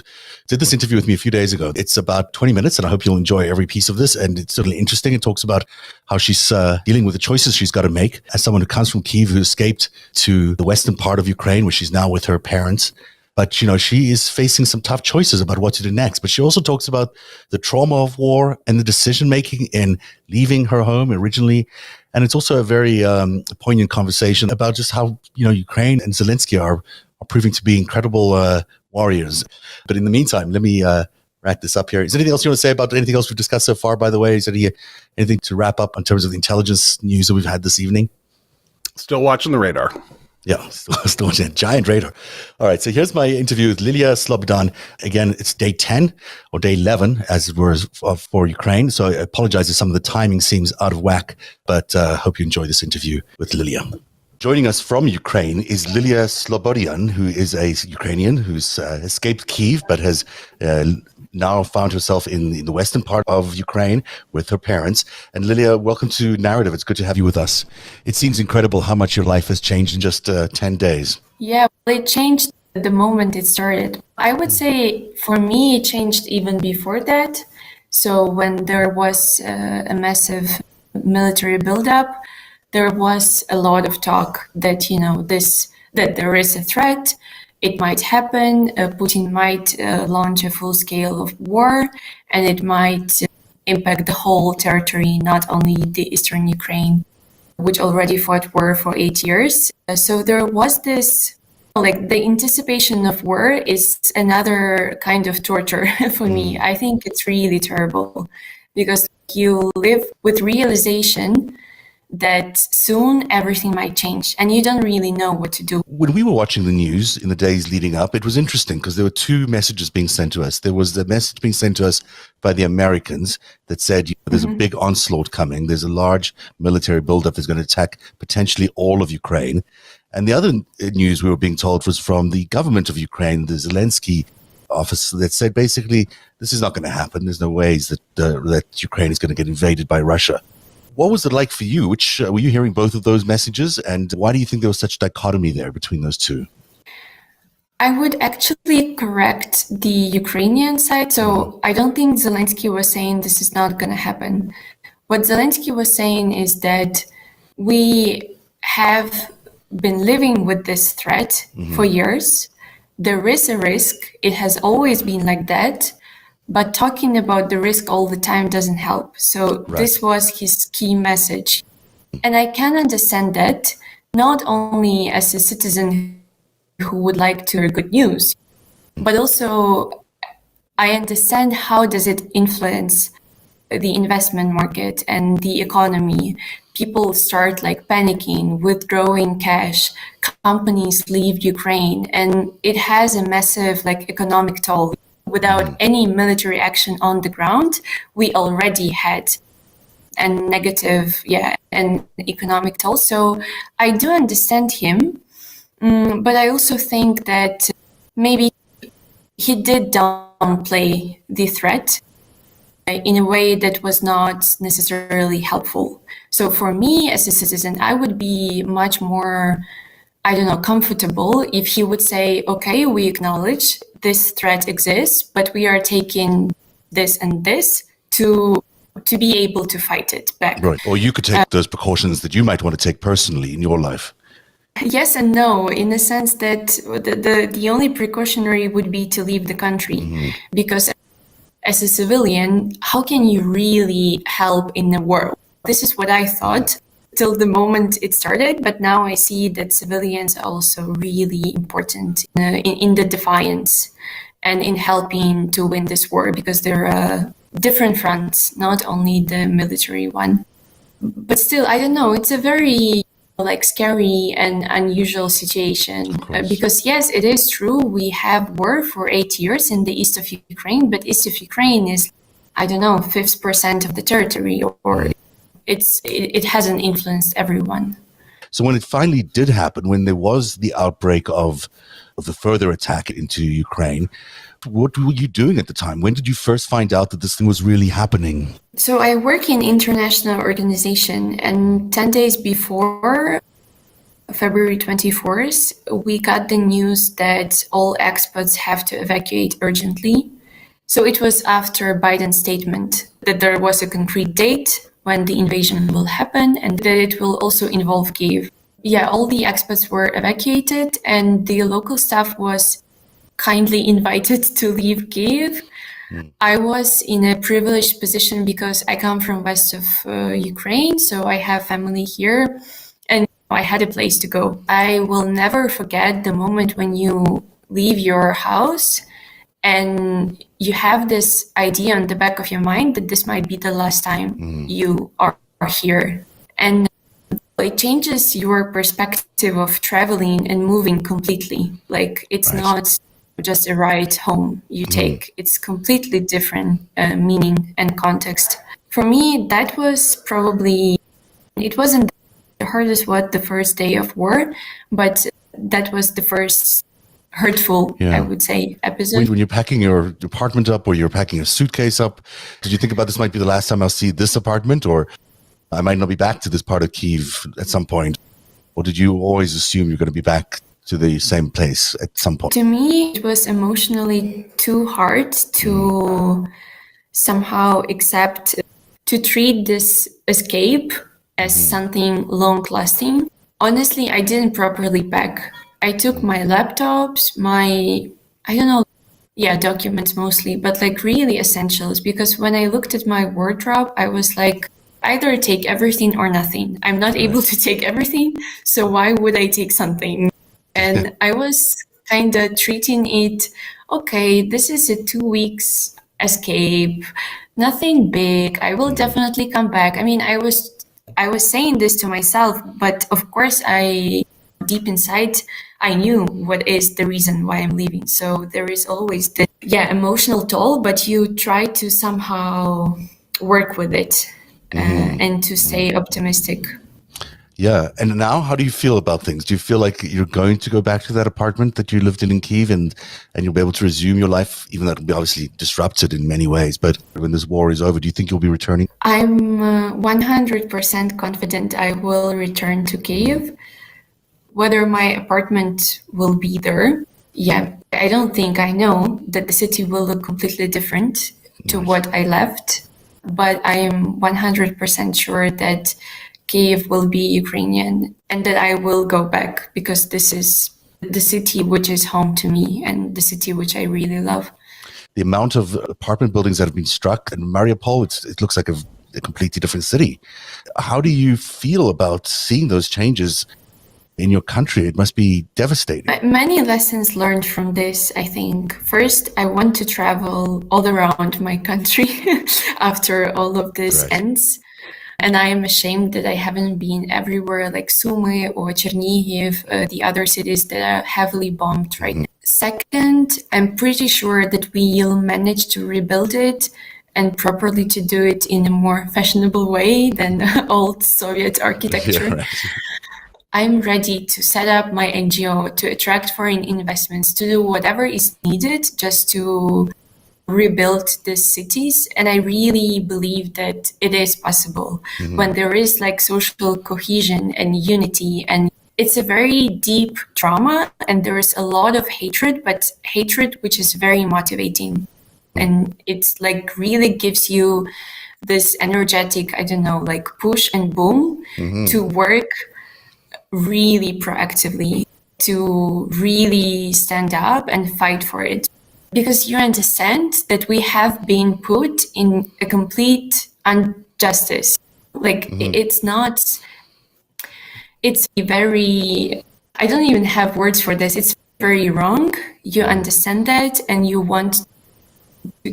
did this interview with me a few days ago. It's about 20 minutes, and I hope you'll enjoy every piece of this. And it's certainly interesting. It talks about how she's dealing with the choices she's got to make as someone who comes from Kyiv, who escaped to the western part of Ukraine, where she's now with her parents. But, she is facing some tough choices about what to do next. But she also talks about the trauma of war and the decision-making in leaving her home originally. And it's also a very poignant conversation about just how, Ukraine and Zelensky are proving to be incredible warriors. But in the meantime, let me wrap this up here. Is there anything else you want to say about anything else we've discussed so far, by the way? Is there anything to wrap up in terms of the intelligence news that we've had this evening? Still watching the radar. Yeah, still watching a giant radar. All right, so here's my interview with Lilia Slobodian. Again, it's day 10 or day 11, as it were, for Ukraine. So I apologize if some of the timing seems out of whack, but hope you enjoy this interview with Lilia. Joining us from Ukraine is Lilia Slobodian, who is a Ukrainian who's escaped Kyiv, but has now found herself in the western part of Ukraine with her parents. And Lilia, welcome to Narrative. It's good to have you with us. It seems incredible how much your life has changed in just 10 days. Yeah, it changed the moment it started. I would say for me, it changed even before that. So when there was a massive military buildup, there was a lot of talk that, that there is a threat. It might happen. Putin might launch a full scale of war, and it might impact the whole territory, not only the eastern Ukraine, which already fought war for 8 years. So there was this, the anticipation of war is another kind of torture for me. I think it's really terrible because you live with realization that soon everything might change and you don't really know what to do. When we were watching the news in the days leading up, it was interesting because there were two messages being sent to us. There was the message being sent to us by the Americans that said, there's a big onslaught coming. There's a large military buildup that's going to attack potentially all of Ukraine. And the other news we were being told was from the government of Ukraine, the Zelensky office, that said basically, this is not going to happen. There's no ways that Ukraine is going to get invaded by Russia. What was it like for you? Which were you hearing both of those messages? And why do you think there was such dichotomy there between those two? I would actually correct the Ukrainian side. So I don't think Zelensky was saying this is not going to happen. What Zelensky was saying is that we have been living with this threat for years. There is a risk. It has always been like that. But talking about the risk all the time doesn't help. So This was his key message. And I can understand that, not only as a citizen who would like to hear good news, but also I understand how does it influence the investment market and the economy. People start panicking, withdrawing cash, companies leave Ukraine, and it has a massive economic toll. Without any military action on the ground, we already had a negative, an economic toll. So I do understand him, but I also think that maybe he did downplay the threat in a way that was not necessarily helpful. So for me as a citizen, I would be much more, comfortable if he would say, okay, we acknowledge this threat exists, but we are taking this and this to be able to fight it back. Right. Or you could take those precautions that you might want to take personally in your life. Yes and no, in the sense that the only precautionary would be to leave the country. Because as a civilian, how can you really help in the war? This is what I thought till the moment it started, but now I see that civilians are also really important in the defiance and in helping to win this war, because there are different fronts, not only the military one. But still, I don't know, it's a very like scary and unusual situation. Because yes, it is true, we have war for 8 years in the east of Ukraine, but east of Ukraine is, I don't know, 5% of the territory, or it hasn't influenced everyone. So when it finally did happen, when there was the outbreak of the further attack into Ukraine, what were you doing at the time? When did you first find out that this thing was really happening? So I work in international organization, and 10 days before February 24th, we got the news that all expats have to evacuate urgently. So it was after Biden's statement that there was a concrete date when the invasion will happen and that it will also involve Kyiv. Yeah, all the expats were evacuated and the local staff was kindly invited to leave Kyiv. I was in a privileged position because I come from west of Ukraine, so I have family here and I had a place to go. I will never forget the moment when you leave your house and you have this idea on the back of your mind that this might be the last time you are here. And it changes your perspective of traveling and moving completely. Like it's not just a ride home you take. It's completely different meaning and context. For me, that was probably, it wasn't the hardest the first day of war, but that was the first hurtful, I would say, episode. When you're packing your apartment up or you're packing a suitcase up, did you think about this might be the last time I'll see this apartment, or I might not be back to this part of Kyiv at some point? Or did you always assume you're going to be back to the same place at some point? To me, it was emotionally too hard to somehow accept, to treat this escape as something long-lasting. Honestly, I didn't properly pack. I took my laptops, documents mostly, but like really essentials. Because when I looked at my wardrobe, I was like, either take everything or nothing. I'm not able to take everything, so why would I take something? And I was kind of treating it, okay, this is a 2 weeks escape, nothing big. I will definitely come back. I mean, I was saying this to myself, but of course deep inside, I knew what is the reason why I'm leaving. So there is always the emotional toll, but you try to somehow work with it and to stay optimistic. Yeah. And now, how do you feel about things? Do you feel like you're going to go back to that apartment that you lived in Kyiv and you'll be able to resume your life, even though it'll be obviously disrupted in many ways? But when this war is over, do you think you'll be returning? I'm 100% confident I will return to Kyiv. Whether my apartment will be there, I don't think I know that the city will look completely different to what I left. But I am 100% sure that Kyiv will be Ukrainian and that I will go back because this is the city which is home to me and the city which I really love. The amount of apartment buildings that have been struck in Mariupol, it looks like a completely different city. How do you feel about seeing those changes in your country? It must be devastating. Many lessons learned from this, I think. First, I want to travel all around my country after all of this ends. And I am ashamed that I haven't been everywhere like Sumy or Chernihiv, the other cities that are heavily bombed right now. Second, I'm pretty sure that we'll manage to rebuild it and properly to do it in a more fashionable way than old Soviet architecture. Yeah, right. I'm ready to set up my NGO, to attract foreign investments, to do whatever is needed just to rebuild these cities. And I really believe that it is possible when there is like social cohesion and unity. And it's a very deep trauma and there is a lot of hatred, but hatred which is very motivating. And it's like really gives you this energetic, like push and boom to work really proactively, to really stand up and fight for it. Because you understand that we have been put in a complete injustice. It's very, I don't even have words for this. It's very wrong. You understand that and you want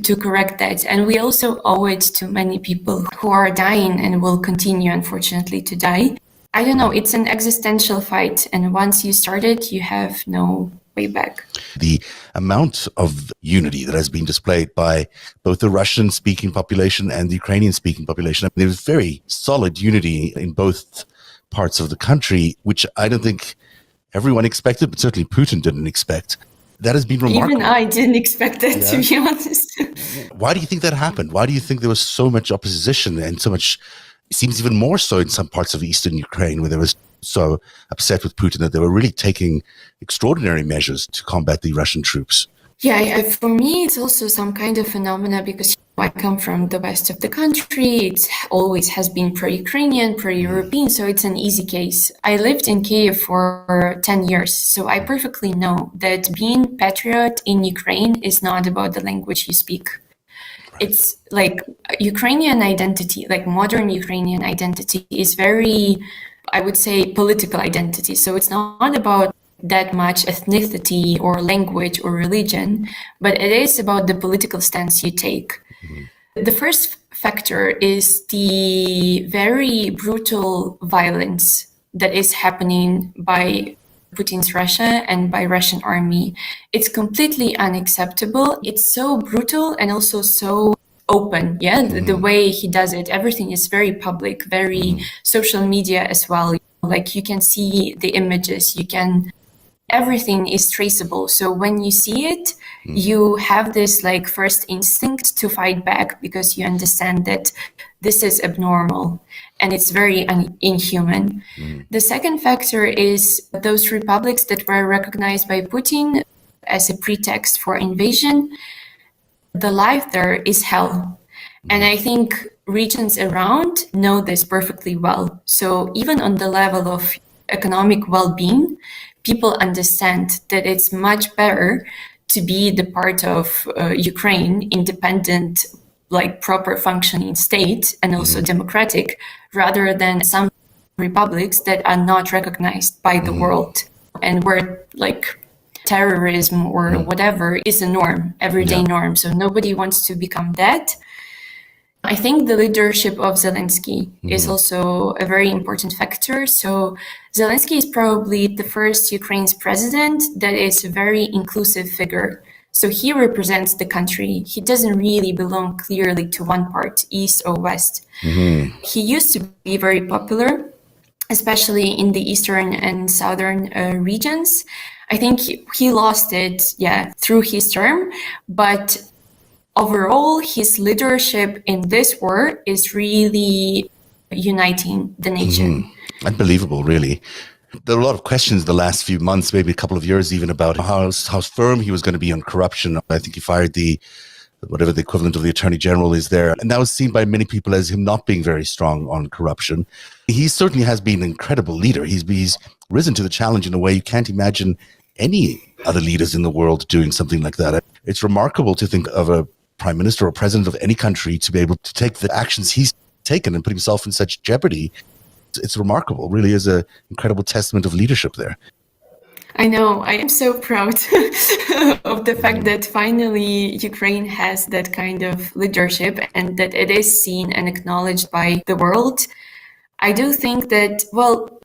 to correct that. And we also owe it to many people who are dying and will continue, unfortunately, to die. I don't know, it's an existential fight. And once you start it, you have no way back. The amount of unity that has been displayed by both the Russian-speaking population and the Ukrainian-speaking population, I mean, there's very solid unity in both parts of the country, which I don't think everyone expected, but certainly Putin didn't expect. That has been remarkable. Even I didn't expect that, to be honest. Why do you think that happened? Why do you think there was so much opposition and so much, it seems even more so in some parts of eastern Ukraine, where they were so upset with Putin that they were really taking extraordinary measures to combat the Russian troops? Yeah, for me, it's also some kind of phenomena because I come from the west of the country. It always has been pro-Ukrainian, pro-European, so it's an easy case. I lived in Kyiv for 10 years, so I perfectly know that being patriot in Ukraine is not about the language you speak. It's like Ukrainian identity, like modern Ukrainian identity is very, I would say, political identity. So it's not about that much ethnicity or language or religion, but it is about the political stance you take. Mm-hmm. The first factor is the very brutal violence that is happening by Putin's Russia and by Russian army. It's completely unacceptable. It's so brutal and also so open. Yeah, mm-hmm. The way he does it, everything is very public, very mm-hmm. social media as well. Like you can see the images, everything is traceable. So when you see it, you have this like first instinct to fight back because you understand that this is abnormal and it's very inhuman. The second factor is those republics that were recognized by Putin as a pretext for invasion. The life there is hell. And I think regions around know this perfectly well. So even on the level of economic well-being, people understand that it's much better to be the part of Ukraine, independent, like proper functioning state and also democratic, rather than some republics that are not recognized by the world and where like terrorism or whatever is a norm, everyday norm. So nobody wants to become that. I think the leadership of Zelensky is also a very important factor. So Zelensky is probably the first Ukraine's president that is a very inclusive figure. So he represents the country. He doesn't really belong clearly to one part, east or west. He used to be very popular, especially in the eastern and southern regions. I think he lost it, through his term, but overall, his leadership in this war is really uniting the nation. Unbelievable, really. There are a lot of questions the last few months, maybe a couple of years even, about how firm he was going to be on corruption. I think he fired whatever the equivalent of the Attorney General is there. And that was seen by many people as him not being very strong on corruption. He certainly has been an incredible leader. He's risen to the challenge in a way you can't imagine any other leaders in the world doing something like that. It's remarkable to think of a prime minister or president of any country to be able to take the actions he's taken and put himself in such jeopardy. It's remarkable, really is an incredible testament of leadership there. I know, I am so proud of the fact that finally Ukraine has that kind of leadership and that it is seen and acknowledged by the world. I do think that,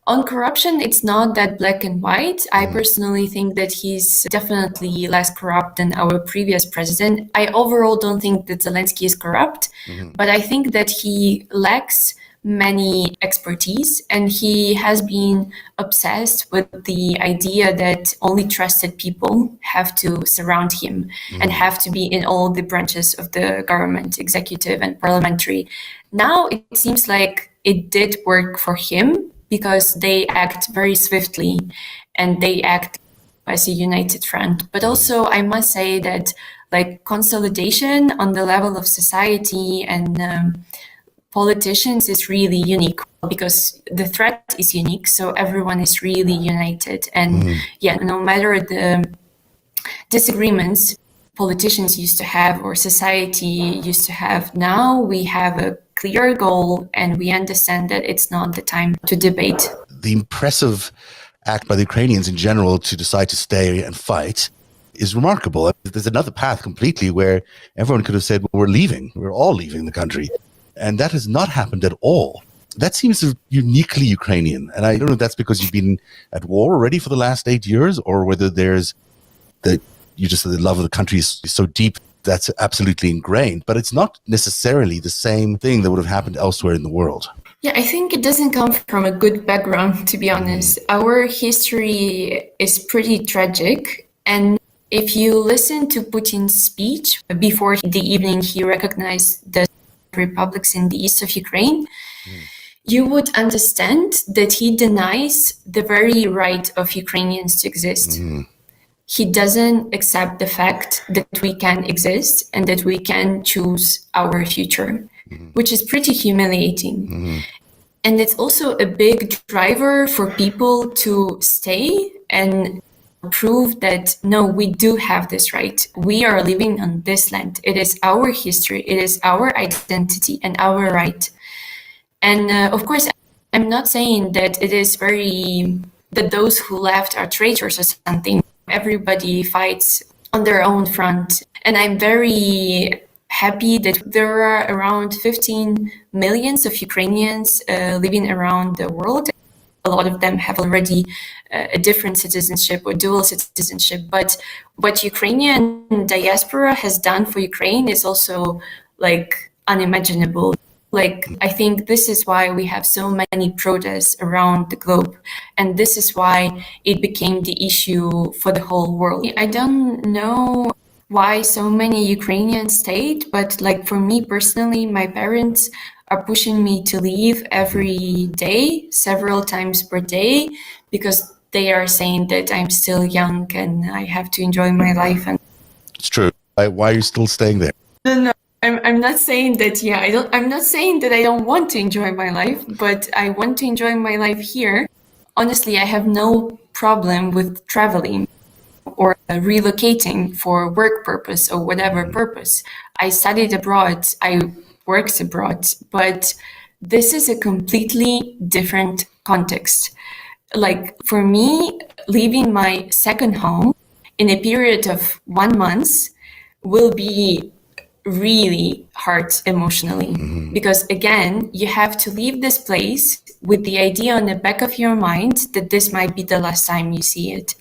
on corruption, it's not that black and white. I personally think that he's definitely less corrupt than our previous president. I overall don't think that Zelensky is corrupt, but I think that he lacks many expertise and he has been obsessed with the idea that only trusted people have to surround him and have to be in all the branches of the government, executive and parliamentary. Now it seems like it did work for him, because they act very swiftly and they act as a united front. But also, I must say that like consolidation on the level of society and politicians is really unique because the threat is unique. So everyone is really united. And no matter the disagreements politicians used to have or society used to have, now we have a clear goal and we understand that it's not the time to debate. The impressive act by the Ukrainians in general to decide to stay and fight is remarkable. There's another path completely where everyone could have said, well, we're all leaving the country. And that has not happened at all. That seems uniquely Ukrainian. And I don't know if that's because you've been at war already for the last 8 years, or whether there's the love of the country is so deep that's absolutely ingrained. But it's not necessarily the same thing that would have happened elsewhere in the world. Yeah, I think it doesn't come from a good background, to be honest. Our history is pretty tragic. And if you listen to Putin's speech before the evening he recognized the republics in the east of Ukraine, you would understand that he denies the very right of Ukrainians to exist. He doesn't accept the fact that we can exist and that we can choose our future, which is pretty humiliating. And it's also a big driver for people to stay and prove that, no, we do have this right. We are living on this land. It is our history. It is our identity and our right. And of course, I'm not saying that it is that those who left are traitors or something. Everybody fights on their own front. And I'm very happy that there are around 15 million of Ukrainians living around the world. A lot of them have already a different citizenship or dual citizenship. But what Ukrainian diaspora has done for Ukraine is also unimaginable. I think this is why we have so many protests around the globe. And this is why it became the issue for the whole world. I don't know why so many Ukrainians stayed, but for me personally, my parents are pushing me to leave every day, several times per day, because they are saying that I'm still young and I have to enjoy my life. And it's true. Why are you still staying there? No. I'm not saying that. I'm not saying that I don't want to enjoy my life, but I want to enjoy my life here. Honestly, I have no problem with traveling or relocating for work purpose or whatever purpose. I studied abroad. I worked abroad, but this is a completely different context. For me, leaving my second home in a period of 1 month will be really hard emotionally, because again, you have to leave this place with the idea on the back of your mind that this might be the last time you see it.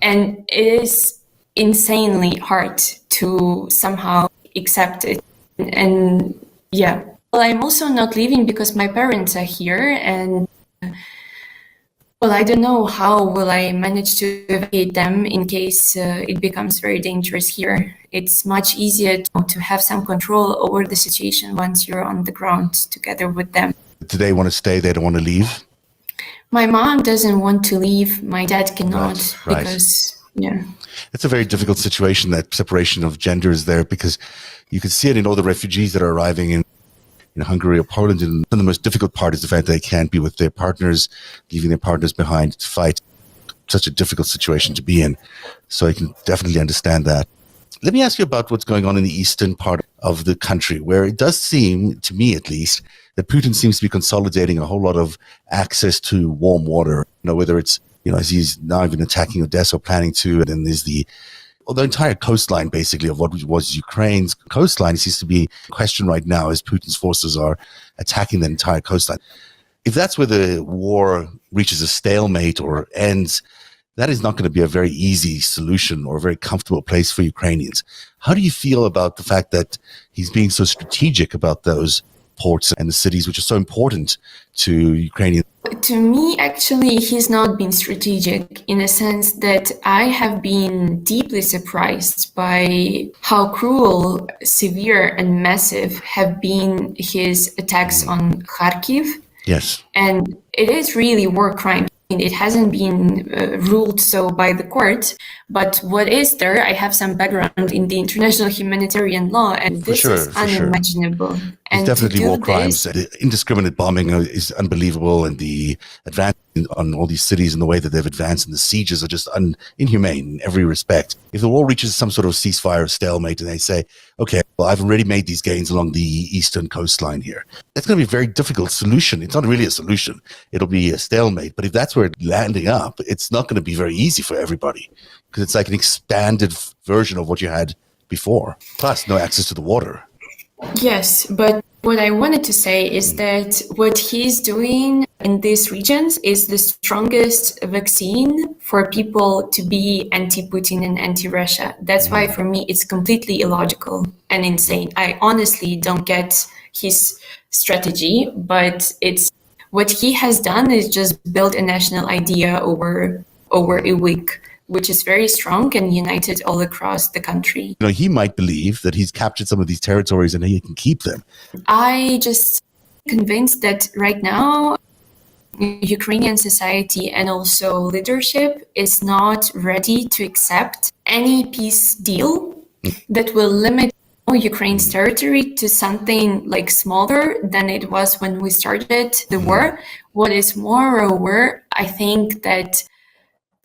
And it is insanely hard to somehow accept it. And yeah, well, I'm also not leaving because my parents are here, and well, I don't know how will I manage to evacuate them in case it becomes very dangerous here. It's much easier to have some control over the situation once you're on the ground together with them. Do they want to stay? They don't want to leave? My mom doesn't want to leave. My dad cannot because, It's a very difficult situation, that separation of gender is there, because you can see it in all the refugees that are arriving in Hungary or Poland. And the most difficult part is the fact that they can't be with their partners, leaving their partners behind to fight. Such a difficult situation to be in. So I can definitely understand that. Let me ask you about what's going on in the eastern part of the country, where it does seem, to me at least, that Putin seems to be consolidating a whole lot of access to warm water. Whether it's, as he's now even attacking Odessa, or planning to, and then there's the entire coastline, basically, of what was Ukraine's coastline seems to be in question right now as Putin's forces are attacking the entire coastline. If that's where the war reaches a stalemate or ends, that is not going to be a very easy solution or a very comfortable place for Ukrainians. How do you feel about the fact that he's being so strategic about those ports and the cities, which are so important to Ukrainians? To me, actually, he's not been strategic in a sense that I have been deeply surprised by how cruel, severe, and massive have been his attacks on Kharkiv. Yes. And it is really war crime. It hasn't been ruled so by the court, but what is there? I have some background in the international humanitarian law, and this is unimaginable. Sure. And it's definitely war crimes. The indiscriminate bombing is unbelievable, and the advance on all these cities and the way that they've advanced, and the sieges are just inhumane in every respect. If the war reaches some sort of ceasefire or stalemate, and they say, okay, well, I've already made these gains along the eastern coastline here, that's going to be a very difficult solution. It's not really a solution. It'll be a stalemate. But if that's where it's landing up, it's not going to be very easy for everybody, because it's like an expanded version of what you had before, plus no access to the water. Yes, but What I wanted to say is that what he's doing in these regions is the strongest vaccine for people to be anti-Putin and anti-Russia. That's why, for me, it's completely illogical and insane. I honestly don't get his strategy, but it's what he has done is just build a national idea over a week, which is very strong and united all across the country. He might believe that he's captured some of these territories and he can keep them. I just convinced that right now, Ukrainian society and also leadership is not ready to accept any peace deal that will limit Ukraine's territory to something like smaller than it was when we started the war. What is moreover, I think that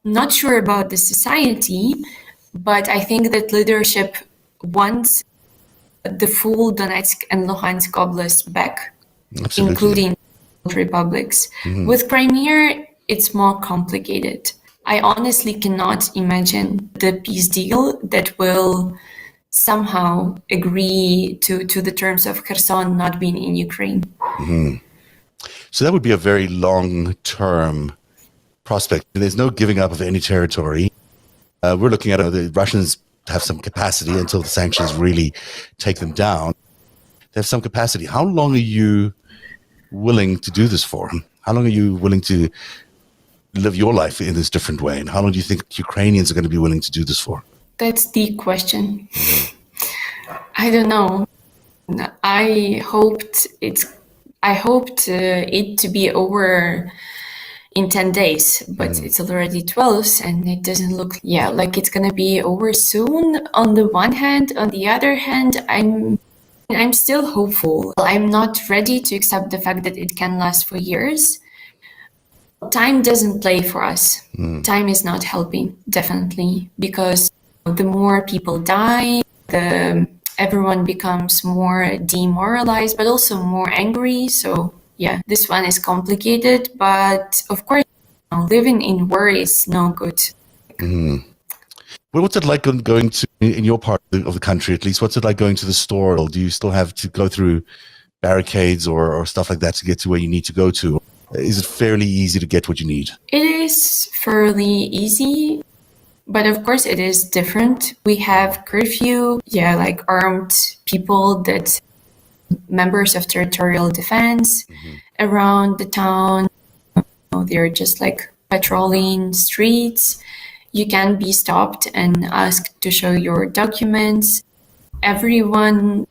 not sure about the society, but I think that leadership wants the full Donetsk and Luhansk Oblast back, Absolutely. including republics. With Crimea, it's more complicated. I honestly cannot imagine the peace deal that will somehow agree to the terms of Kherson not being in Ukraine. So that would be a very long-term prospect. There's no giving up of any territory. We're looking at the Russians have some capacity until the sanctions really take them down. They have some capacity. How long are you willing to do this for? How long are you willing to live your life in this different way? And how long do you think Ukrainians are going to be willing to do this for? That's the question. I don't know. I hoped it to be over in 10 days, but it's already 12 and it doesn't look like it's gonna be over soon on the one hand. On the other hand, I'm still hopeful. I'm not ready to accept the fact that it can last for years. Time doesn't play for us. Time is not helping, definitely, because the more people die, everyone becomes more demoralized, but also more angry. So this one is complicated, but of course, living in worry is no good. Well, what's it like going to, in your part of the country at least, what's it like going to the store? Do you still have to go through barricades or stuff like that to get to where you need to go to? Is it fairly easy to get what you need? It is fairly easy, but of course it is different. We have curfew, like armed people that members of territorial defense around the town. They're just like patrolling streets. You can be stopped and asked to show your documents. Everyone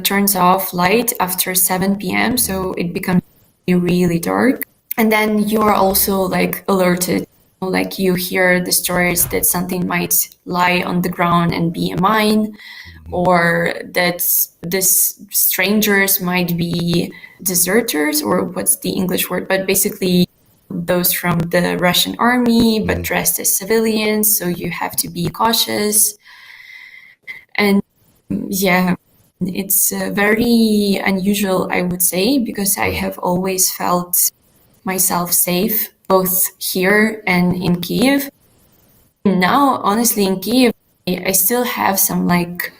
turns off light after 7 p.m. so it becomes really dark. And then you are also like alerted. Like you hear the stories that something might lie on the ground and be a mine, or that this strangers might be deserters, or what's the English word, but basically those from the Russian army, but dressed as civilians. So you have to be cautious. And it's very unusual, I would say, because I have always felt myself safe, both here and in Kyiv. Now, honestly, in Kyiv, I still have some like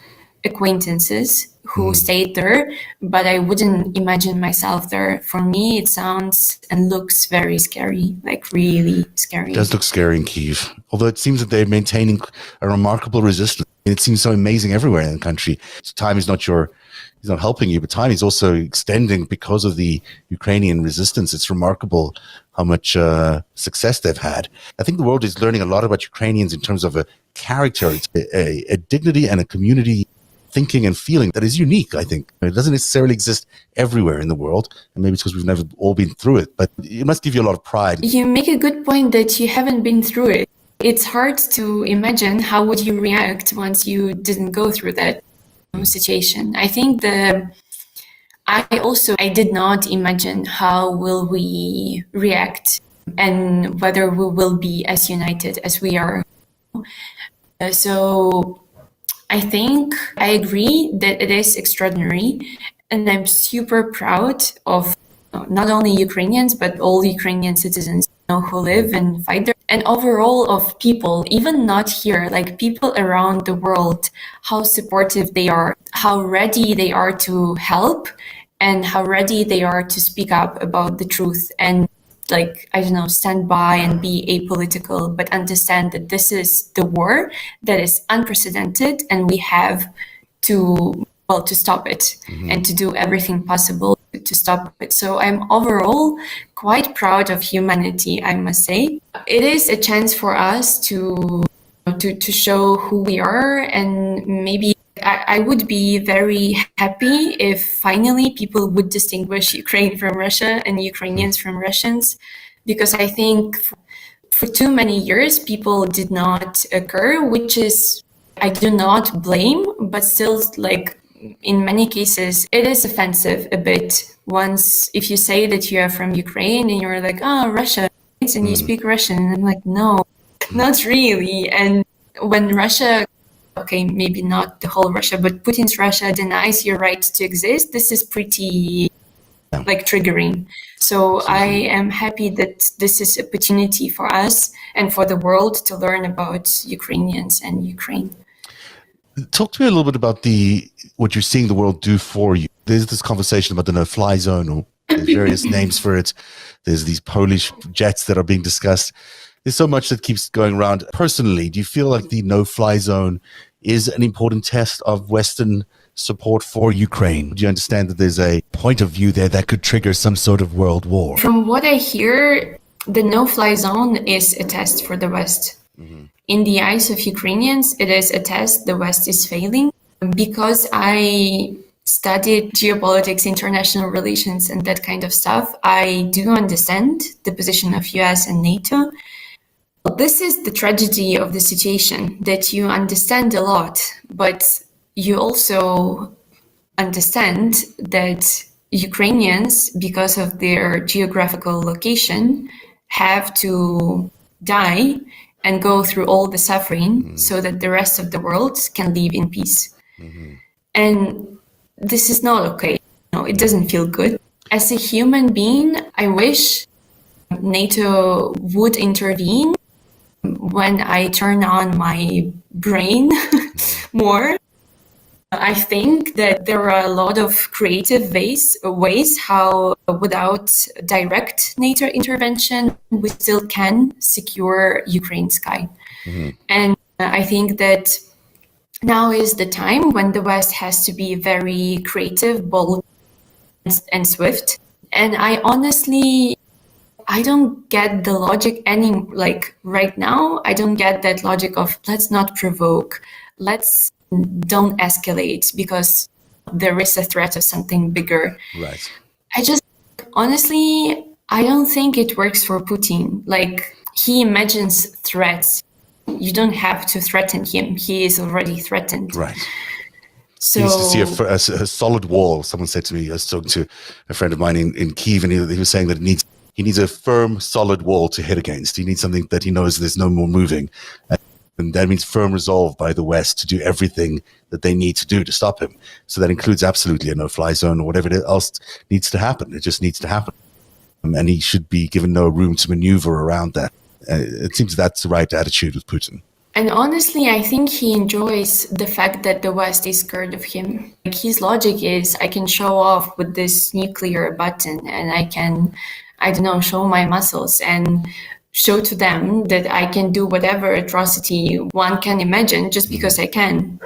acquaintances who stayed there, but I wouldn't imagine myself there. For me, it sounds and looks very scary, like really scary. It does look scary in Kyiv, although it seems that they're maintaining a remarkable resistance. It seems so amazing everywhere in the country. Time is not helping you, but time is also extending because of the Ukrainian resistance. It's remarkable how much success they've had. I think the world is learning a lot about Ukrainians in terms of a character, a dignity and a community thinking and feeling that is unique, I think. It doesn't necessarily exist everywhere in the world, and maybe it's because we've never all been through it, but it must give you a lot of pride. You make a good point that you haven't been through it. It's hard to imagine how would you react once you didn't go through that situation. I think I did not imagine how will we react and whether we will be as united as we are. So I think I agree that it is extraordinary, and I'm super proud of not only Ukrainians, but all Ukrainian citizens who live and fight there, and overall of people, even not here, like people around the world, how supportive they are, how ready they are to help, and how ready they are to speak up about the truth and, like, I don't know, stand by and be apolitical, but understand that this is the war that is unprecedented and we have to stop it and to do everything possible to stop it. So I'm overall quite proud of humanity, I must say. It is a chance for us to show who we are, and maybe I would be very happy if finally people would distinguish Ukraine from Russia and Ukrainians from Russians, because I think for too many years people did not occur, which is, I do not blame, but still, like, in many cases, it is offensive a bit. Once, if you say that you are from Ukraine and you're like, oh, Russia, and you speak Russian, and I'm like, no, not really. And when Russia, okay, maybe not the whole Russia, but Putin's Russia denies your right to exist, this is pretty, like, triggering. So I am happy that this is an opportunity for us and for the world to learn about Ukrainians and Ukraine. Talk to me a little bit about what you're seeing the world do for you. There's this conversation about the no-fly zone, or there's various names for it. There's these Polish jets that are being discussed. There's so much that keeps going around. Personally, do you feel like the no-fly zone is an important test of Western support for Ukraine? Do you understand that there's a point of view there that could trigger some sort of world war? From what I hear, the no-fly zone is a test for the West. In the eyes of Ukrainians, it is a test the West is failing. Because I studied geopolitics, international relations, and that kind of stuff, I do understand the position of US and NATO. This is the tragedy of the situation, that you understand a lot, but you also understand that Ukrainians, because of their geographical location, have to die and go through all the suffering so that the rest of the world can live in peace. And this is not okay. No, it doesn't feel good. As a human being, I wish NATO would intervene when I turn on my brain more. I think that there are a lot of creative ways how, without direct NATO intervention, we still can secure Ukraine's sky. And I think that now is the time when the West has to be very creative, bold, and swift. And I don't get the logic right now. I don't get that logic of let's not provoke, don't escalate because there is a threat of something bigger. Right. I don't think it works for Putin. Like, he imagines threats. You don't have to threaten him. He is already threatened. Right. So he needs to see a solid wall. Someone said to me, I was talking to a friend of mine in Kyiv, and he was saying that he needs a firm, solid wall to hit against. He needs something that he knows there's no more moving. And that means firm resolve by the West to do everything that they need to do to stop him. So that includes absolutely a no-fly zone or whatever else needs to happen. It just needs to happen. And he should be given no room to maneuver around that. It seems that's the right attitude with Putin. And honestly, I think he enjoys the fact that the West is scared of him. Like, his logic is, I can show off with this nuclear button and I can, show my muscles and show to them that I can do whatever atrocity one can imagine just because I can.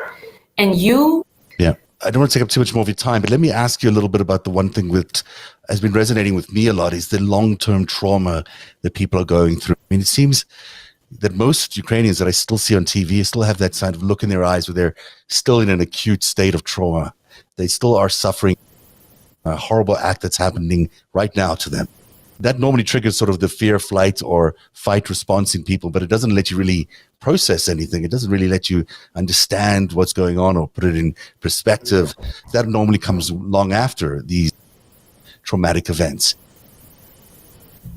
And you... Yeah, I don't want to take up too much more of your time, but let me ask you a little bit about the one thing that has been resonating with me a lot is the long-term trauma that people are going through. I mean, it seems that most Ukrainians that I still see on TV still have that kind of look in their eyes where they're still in an acute state of trauma. They still are suffering a horrible act that's happening right now to them. That normally triggers sort of the fear, flight, or fight response in people, but it doesn't let you really process anything. It doesn't really let you understand what's going on or put it in perspective. That normally comes long after these traumatic events.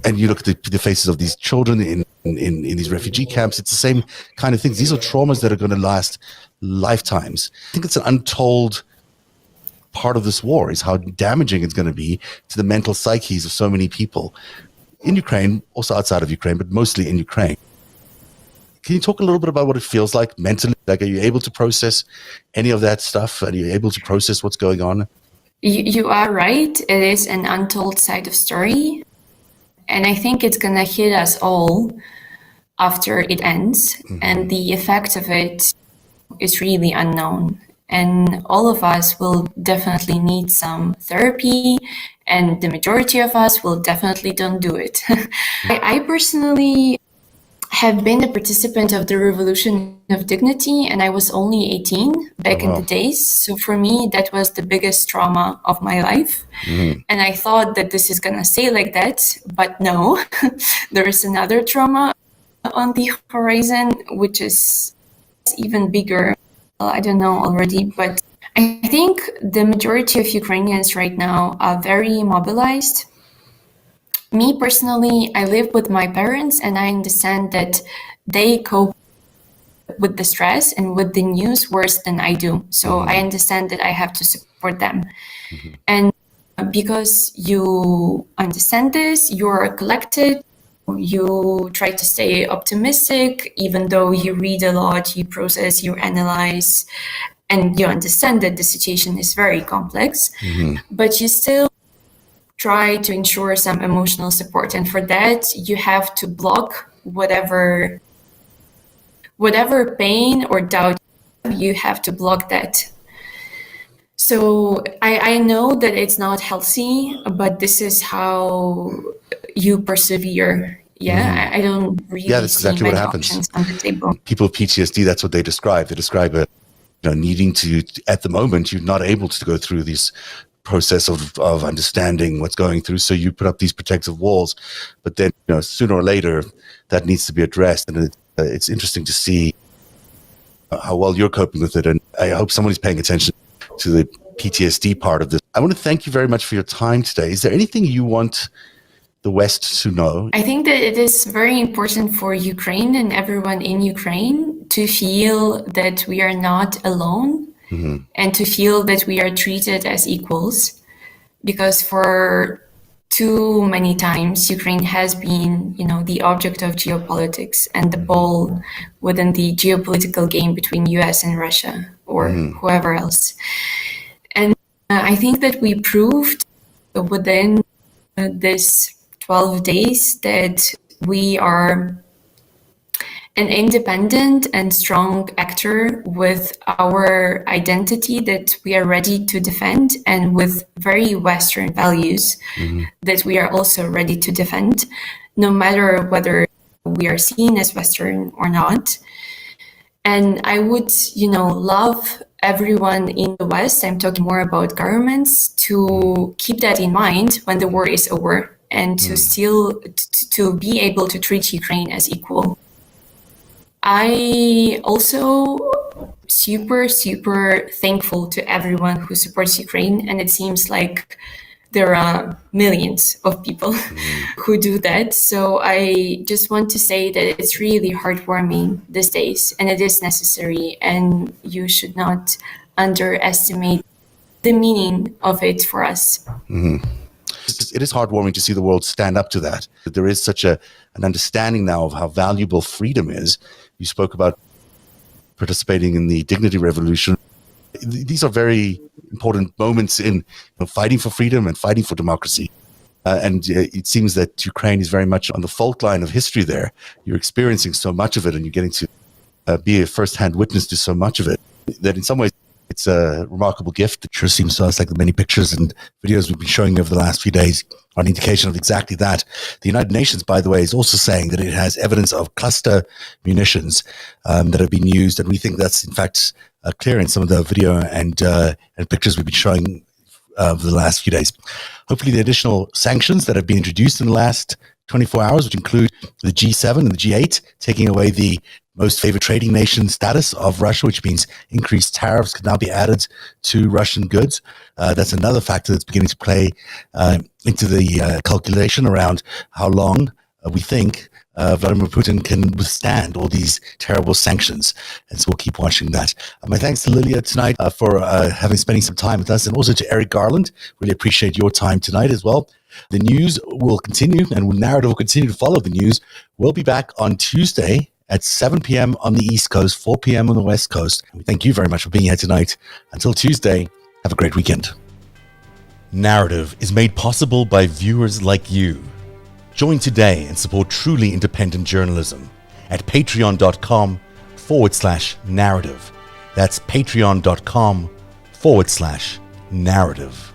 And you look at the faces of these children in these refugee camps, it's the same kind of things. These are traumas that are going to last lifetimes. I think it's an untold part of this war is how damaging it's going to be to the mental psyches of so many people in Ukraine, also outside of Ukraine, but mostly in Ukraine. Can you talk a little bit about what it feels like mentally? Like, are you able to process any of that stuff? Are you able to process what's going on? You are right. It is an untold side of story. And I think it's going to hit us all after it ends. Mm-hmm. And the effect of it is really unknown. And all of us will definitely need some therapy. And the majority of us will definitely don't do it. I personally have been a participant of the Revolution of Dignity, and I was only 18 back in the days. So for me, that was the biggest trauma of my life. Mm-hmm. And I thought that this is going to stay like that, but no, there is another trauma on the horizon, which is even bigger. I don't know already, but I think the majority of Ukrainians right now are very mobilized. Me personally, I live with my parents, and I understand that they cope with the stress and with the news worse than I do. So I understand that I have to support them. Mm-hmm. And because you understand this, you're collected, you try to stay optimistic, even though you read a lot, you process, you analyze, and you understand that the situation is very complex, but you still try to ensure some emotional support. And for that, you have to block whatever pain or doubt, you have to block that. So I know that it's not healthy, but this is how you persevere. Yeah, I don't really that's exactly what happens on the table. People with PTSD, that's what they describe. They describe needing to, at the moment, you're not able to go through these process of understanding what's going through, so you put up these protective walls, but then sooner or later that needs to be addressed. And it's interesting to see how well you're coping with it, and I hope somebody's paying attention to the PTSD part of this. I want to thank you very much for your time today. Is there anything you want the West to know? I think that it is very important for Ukraine and everyone in Ukraine to feel that we are not alone. Mm-hmm. And to feel that we are treated as equals, because for too many times Ukraine has been, the object of geopolitics and the ball within the geopolitical game between US and Russia or whoever else. And I think that we proved within this 12 days that we are an independent and strong actor with our identity that we are ready to defend, and with very Western values that we are also ready to defend, no matter whether we are seen as Western or not. And I would, love everyone in the West, I'm talking more about governments, to keep that in mind when the war is over, and to still to be able to treat Ukraine as equal. I also super thankful to everyone who supports Ukraine, and it seems like there are millions of people who do that. So I just want to say that it's really heartwarming these days, and it is necessary, and you should not underestimate the meaning of it for us. Mm-hmm. It is heartwarming to see the world stand up to that. There is such an understanding now of how valuable freedom is. You spoke about participating in the Dignity Revolution. These are very important moments in fighting for freedom and fighting for democracy. And it seems that Ukraine is very much on the fault line of history there. You're experiencing so much of it, and you're getting to be a first-hand witness to so much of it, that in some ways it's a remarkable gift. It sure seems to us like the many pictures and videos we've been showing you over the last few days are an indication of exactly that. The United Nations, by the way, is also saying that it has evidence of cluster munitions that have been used, and we think that's in fact clear in some of the video and pictures we've been showing over the last few days. Hopefully the additional sanctions that have been introduced in the last 24 hours, which include the G7 and the G8, taking away the most favored trading nation status of Russia, which means increased tariffs could now be added to Russian goods. That's another factor that's beginning to play into the calculation around how long we think Vladimir Putin can withstand all these terrible sanctions. And so we'll keep watching that. My thanks to Lilia tonight for spending some time with us, and also to Eric Garland. Really appreciate your time tonight as well. The news will continue, and narrative will continue to follow the news. We'll be back on Tuesday at 7 p.m. on the East Coast, 4 p.m. on the West Coast. We thank you very much for being here tonight. Until Tuesday, have a great weekend. Narrative is made possible by viewers like you. Join today and support truly independent journalism at patreon.com/narrative. That's patreon.com/narrative.